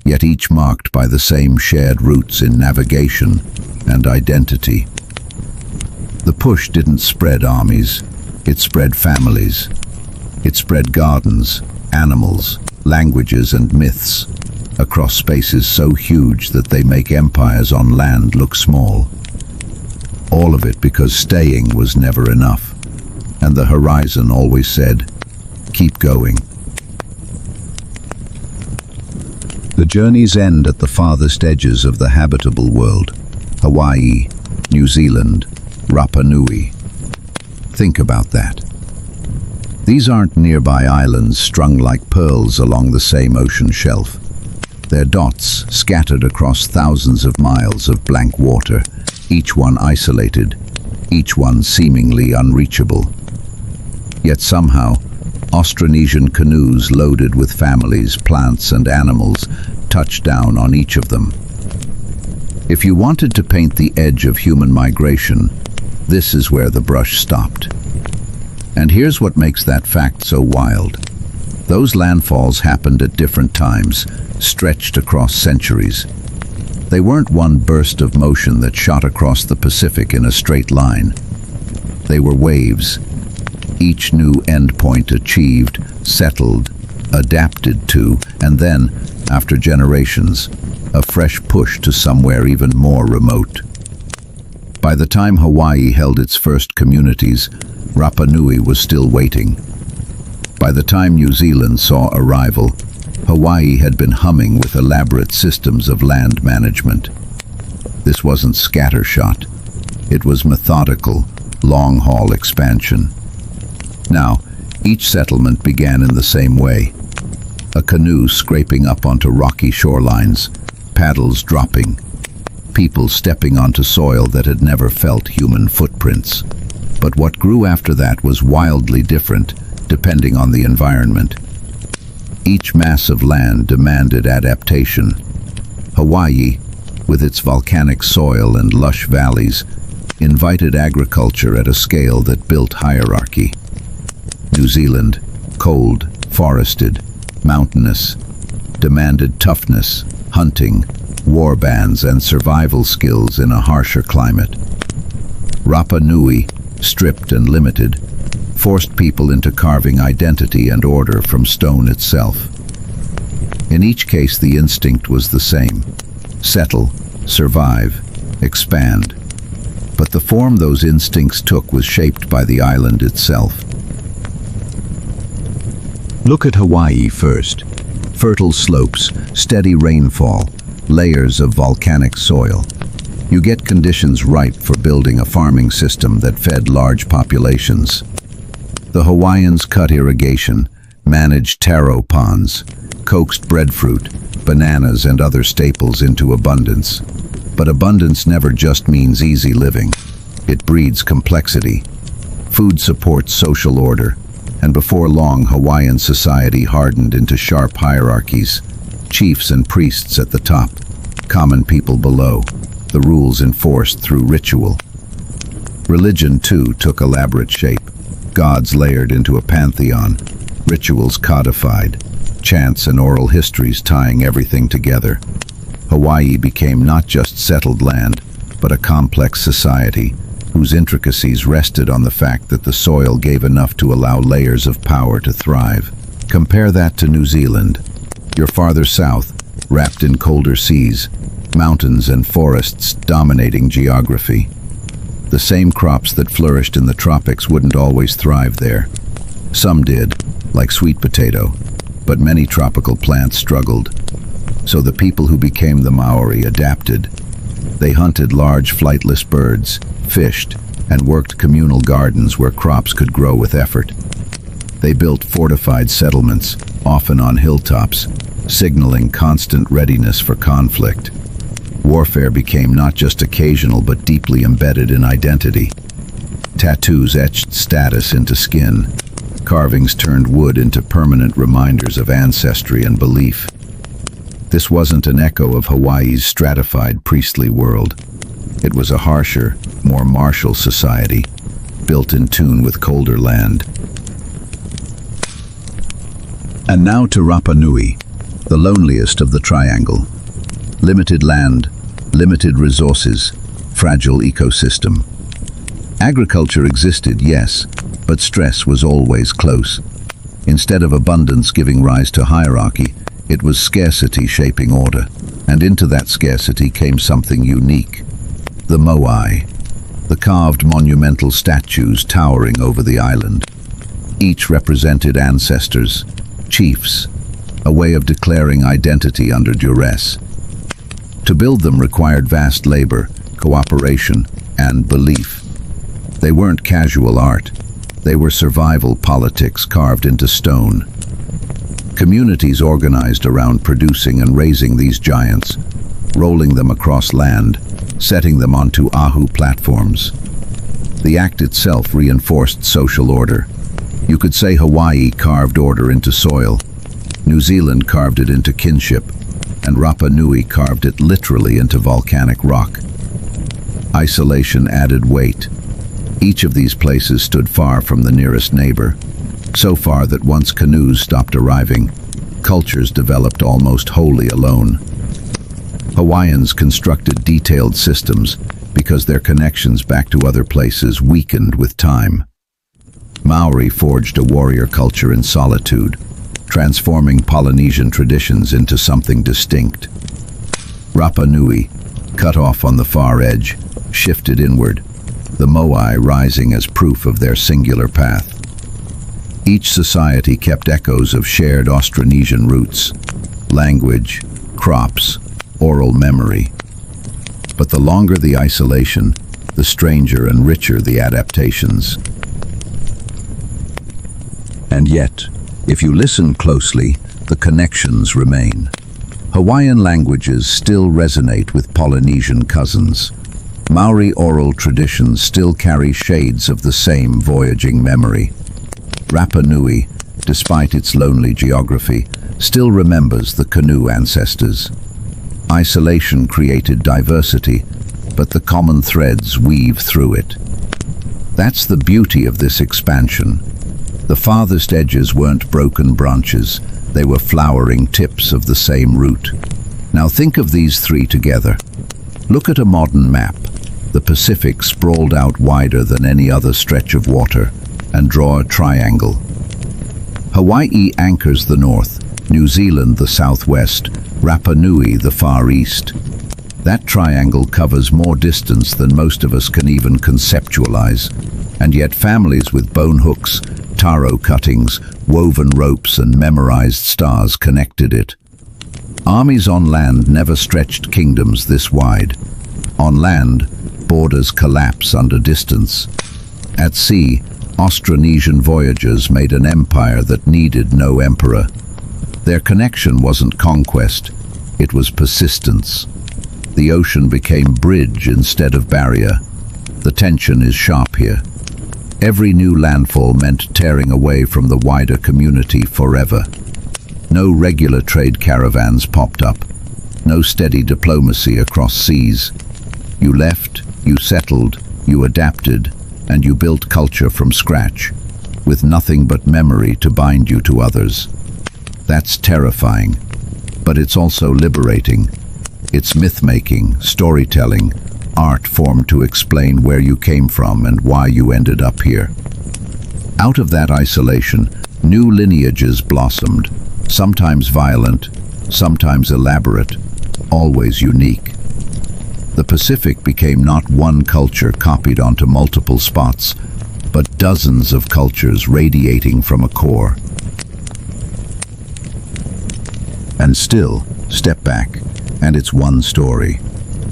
yet each marked by the same shared roots in navigation and identity. The push didn't spread armies, it spread families. It spread gardens, animals, languages and myths across spaces so huge that they make empires on land look small. All of it because staying was never enough, and the horizon always said, "Keep going." The journeys end at the farthest edges of the habitable world: Hawaii, New Zealand, Rapa Nui. Think about that. These aren't nearby islands strung like pearls along the same ocean shelf. They're dots scattered across thousands of miles of blank water, each one isolated, each one seemingly unreachable. Yet somehow, Austronesian canoes loaded with families, plants and animals touch down on each of them. If you wanted to paint the edge of human migration, this is where the brush stopped. And here's what makes that fact so wild. Those landfalls happened at different times, stretched across centuries. They weren't one burst of motion that shot across the Pacific in a straight line. They were waves, each new endpoint achieved, settled, adapted to, and then, after generations, a fresh push to somewhere even more remote. By the time Hawaii held its first communities, Rapa Nui was still waiting. By the time New Zealand saw arrival, Hawaii had been humming with elaborate systems of land management. This wasn't scattershot. It was methodical, long-haul expansion. Now, each settlement began in the same way. A canoe scraping up onto rocky shorelines, paddles dropping, people stepping onto soil that had never felt human footprints. But what grew after that was wildly different, depending on the environment. Each mass of land demanded adaptation. Hawaii, with its volcanic soil and lush valleys, invited agriculture at a scale that built hierarchy. New Zealand, cold, forested, mountainous, demanded toughness, hunting, war bands and survival skills in a harsher climate. Rapa Nui, stripped and limited, forced people into carving identity and order from stone itself. In each case, the instinct was the same: settle, survive, expand. But the form those instincts took was shaped by the island itself. Look at Hawaii first. Fertile slopes, steady rainfall, layers of volcanic soil. You get conditions ripe for building a farming system that fed large populations. The Hawaiians cut irrigation, managed taro ponds, coaxed breadfruit, bananas and other staples into abundance. But abundance never just means easy living. It breeds complexity. Food supports social order, and before long Hawaiian society hardened into sharp hierarchies, chiefs and priests at the top, common people below, the rules enforced through ritual. Religion, too, took elaborate shape. Gods layered into a pantheon, rituals codified, chants and oral histories tying everything together. Hawaii became not just settled land, but a complex society whose intricacies rested on the fact that the soil gave enough to allow layers of power to thrive. Compare that to New Zealand. You're farther south, wrapped in colder seas, mountains and forests dominating geography. The same crops that flourished in the tropics wouldn't always thrive there. Some did, like sweet potato, but many tropical plants struggled. So the people who became the Maori adapted. They hunted large flightless birds, fished, and worked communal gardens where crops could grow with effort. They built fortified settlements, often on hilltops, signaling constant readiness for conflict. Warfare became not just occasional but deeply embedded in identity. Tattoos etched status into skin. Carvings turned wood into permanent reminders of ancestry and belief. This wasn't an echo of Hawaii's stratified priestly world. It was a harsher, more martial society, built in tune with colder land. And now to Rapa Nui, the loneliest of the triangle. Limited land, limited resources, fragile ecosystem. Agriculture existed, yes, but stress was always close. Instead of abundance giving rise to hierarchy, it was scarcity shaping order. And into that scarcity came something unique. The moai, the carved monumental statues towering over the island. Each represented ancestors, chiefs, a way of declaring identity under duress. To build them required vast labor, cooperation, and belief. They weren't casual art. They were survival politics carved into stone. Communities organized around producing and raising these giants, rolling them across land, setting them onto ahu platforms. The act itself reinforced social order. You could say Hawaii carved order into soil, New Zealand carved it into kinship, and Rapa Nui carved it literally into volcanic rock. Isolation added weight. Each of these places stood far from the nearest neighbor, so far that once canoes stopped arriving, cultures developed almost wholly alone. Hawaiians constructed detailed systems because their connections back to other places weakened with time. Maori forged a warrior culture in solitude, transforming Polynesian traditions into something distinct. Rapa Nui, cut off on the far edge, shifted inward, the moai rising as proof of their singular path. Each society kept echoes of shared Austronesian roots, language, crops, oral memory. But the longer the isolation, the stranger and richer the adaptations. And yet, if you listen closely, the connections remain. Hawaiian languages still resonate with Polynesian cousins. Maori oral traditions still carry shades of the same voyaging memory. Rapa Nui, despite its lonely geography, still remembers the canoe ancestors. Isolation created diversity, but the common threads weave through it. That's the beauty of this expansion. The farthest edges weren't broken branches, they were flowering tips of the same root. Now think of these three together. Look at a modern map. The Pacific sprawled out wider than any other stretch of water, and draw a triangle. Hawaii anchors the north, New Zealand the southwest, Rapa Nui the far east. That triangle covers more distance than most of us can even conceptualize, and yet families with bone hooks, taro cuttings, woven ropes and memorized stars connected it. Armies on land never stretched kingdoms this wide. On land, borders collapse under distance. At sea, Austronesian voyagers made an empire that needed no emperor. Their connection wasn't conquest, it was persistence. The ocean became bridge instead of barrier. The tension is sharp here. Every new landfall meant tearing away from the wider community forever. No regular trade caravans popped up. No steady diplomacy across seas. You left, you settled, you adapted, and you built culture from scratch, with nothing but memory to bind you to others. That's terrifying, but it's also liberating. It's myth-making, storytelling, art formed to explain where you came from and why you ended up here. Out of that isolation, new lineages blossomed, sometimes violent, sometimes elaborate, always unique. The Pacific became not one culture copied onto multiple spots, but dozens of cultures radiating from a core. And still, step back, and it's one story.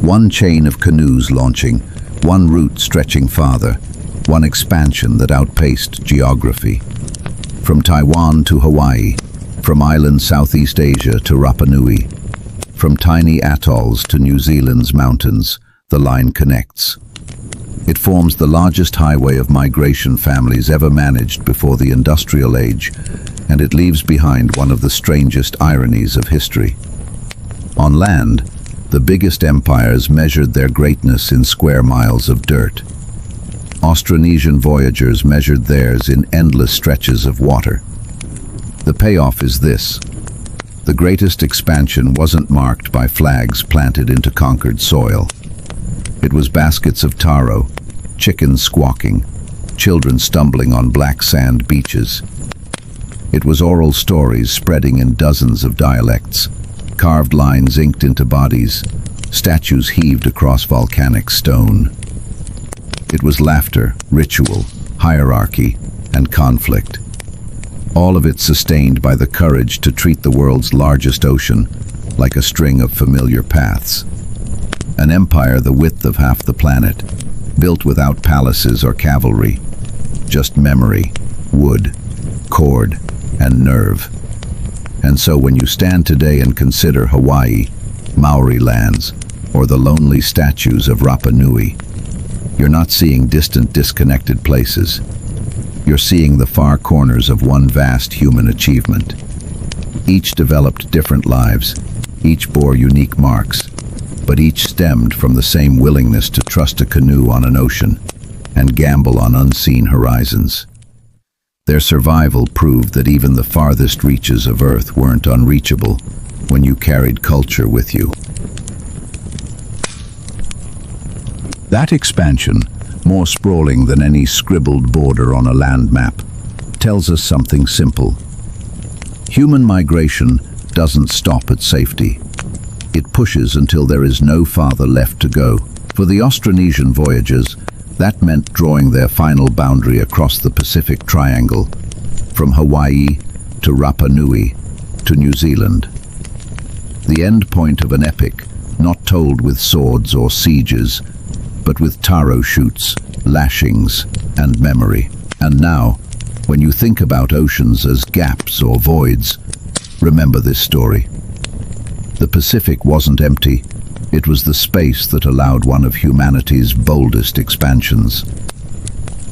One chain of canoes launching, one route stretching farther, one expansion that outpaced geography. From Taiwan to Hawaii, from island Southeast Asia to Rapa Nui, from tiny atolls to New Zealand's mountains, the line connects. It forms the largest highway of migration families ever managed before the industrial age, and it leaves behind one of the strangest ironies of history. On land, the biggest empires measured their greatness in square miles of dirt. Austronesian voyagers measured theirs in endless stretches of water. The payoff is this. The greatest expansion wasn't marked by flags planted into conquered soil. It was baskets of taro, chickens squawking, children stumbling on black sand beaches. It was oral stories spreading in dozens of dialects, carved lines inked into bodies, statues heaved across volcanic stone. It was laughter, ritual, hierarchy, and conflict. All of it sustained by the courage to treat the world's largest ocean like a string of familiar paths. An empire the width of half the planet, built without palaces or cavalry, just memory, wood, cord, and nerve. And so when you stand today and consider Hawaii, Maori lands, or the lonely statues of Rapa Nui, you're not seeing distant, disconnected places. You're seeing the far corners of one vast human achievement. Each developed different lives, each bore unique marks, but each stemmed from the same willingness to trust a canoe on an ocean and gamble on unseen horizons. Their survival proved that even the farthest reaches of Earth weren't unreachable when you carried culture with you. That expansion, more sprawling than any scribbled border on a land map, tells us something simple. Human migration doesn't stop at safety. It pushes until there is no farther left to go. For the Austronesian voyagers, that meant drawing their final boundary across the Pacific Triangle, from Hawaii to Rapa Nui to New Zealand. The end point of an epic, not told with swords or sieges, but with taro shoots, lashings, and memory. And now, when you think about oceans as gaps or voids, remember this story. The Pacific wasn't empty. It was the space that allowed one of humanity's boldest expansions.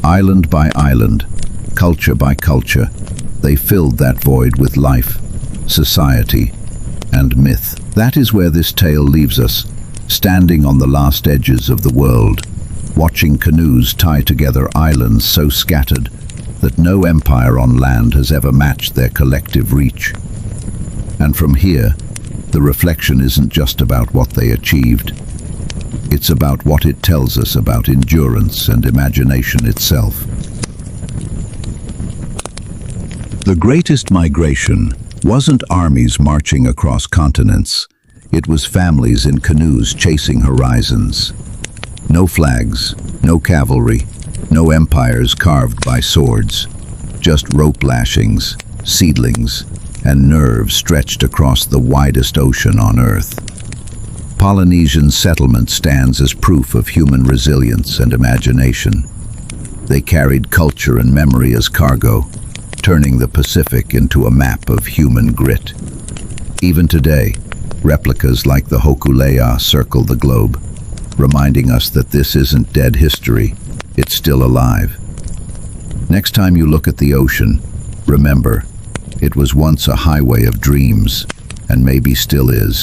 Island by island, culture by culture, they filled that void with life, society, and myth. That is where this tale leaves us, standing on the last edges of the world, watching canoes tie together islands so scattered that no empire on land has ever matched their collective reach. And from here, the reflection isn't just about what they achieved. It's about what it tells us about endurance and imagination itself. The greatest migration wasn't armies marching across continents. It was families in canoes chasing horizons. No flags, no cavalry, no empires carved by swords. Just rope lashings, seedlings, and nerves stretched across the widest ocean on Earth. Polynesian settlement stands as proof of human resilience and imagination. They carried culture and memory as cargo, turning the Pacific into a map of human grit. Even today, replicas like the Hokulea circle the globe, reminding us that this isn't dead history, it's still alive. Next time you look at the ocean, remember, it was once a highway of dreams, and maybe still is.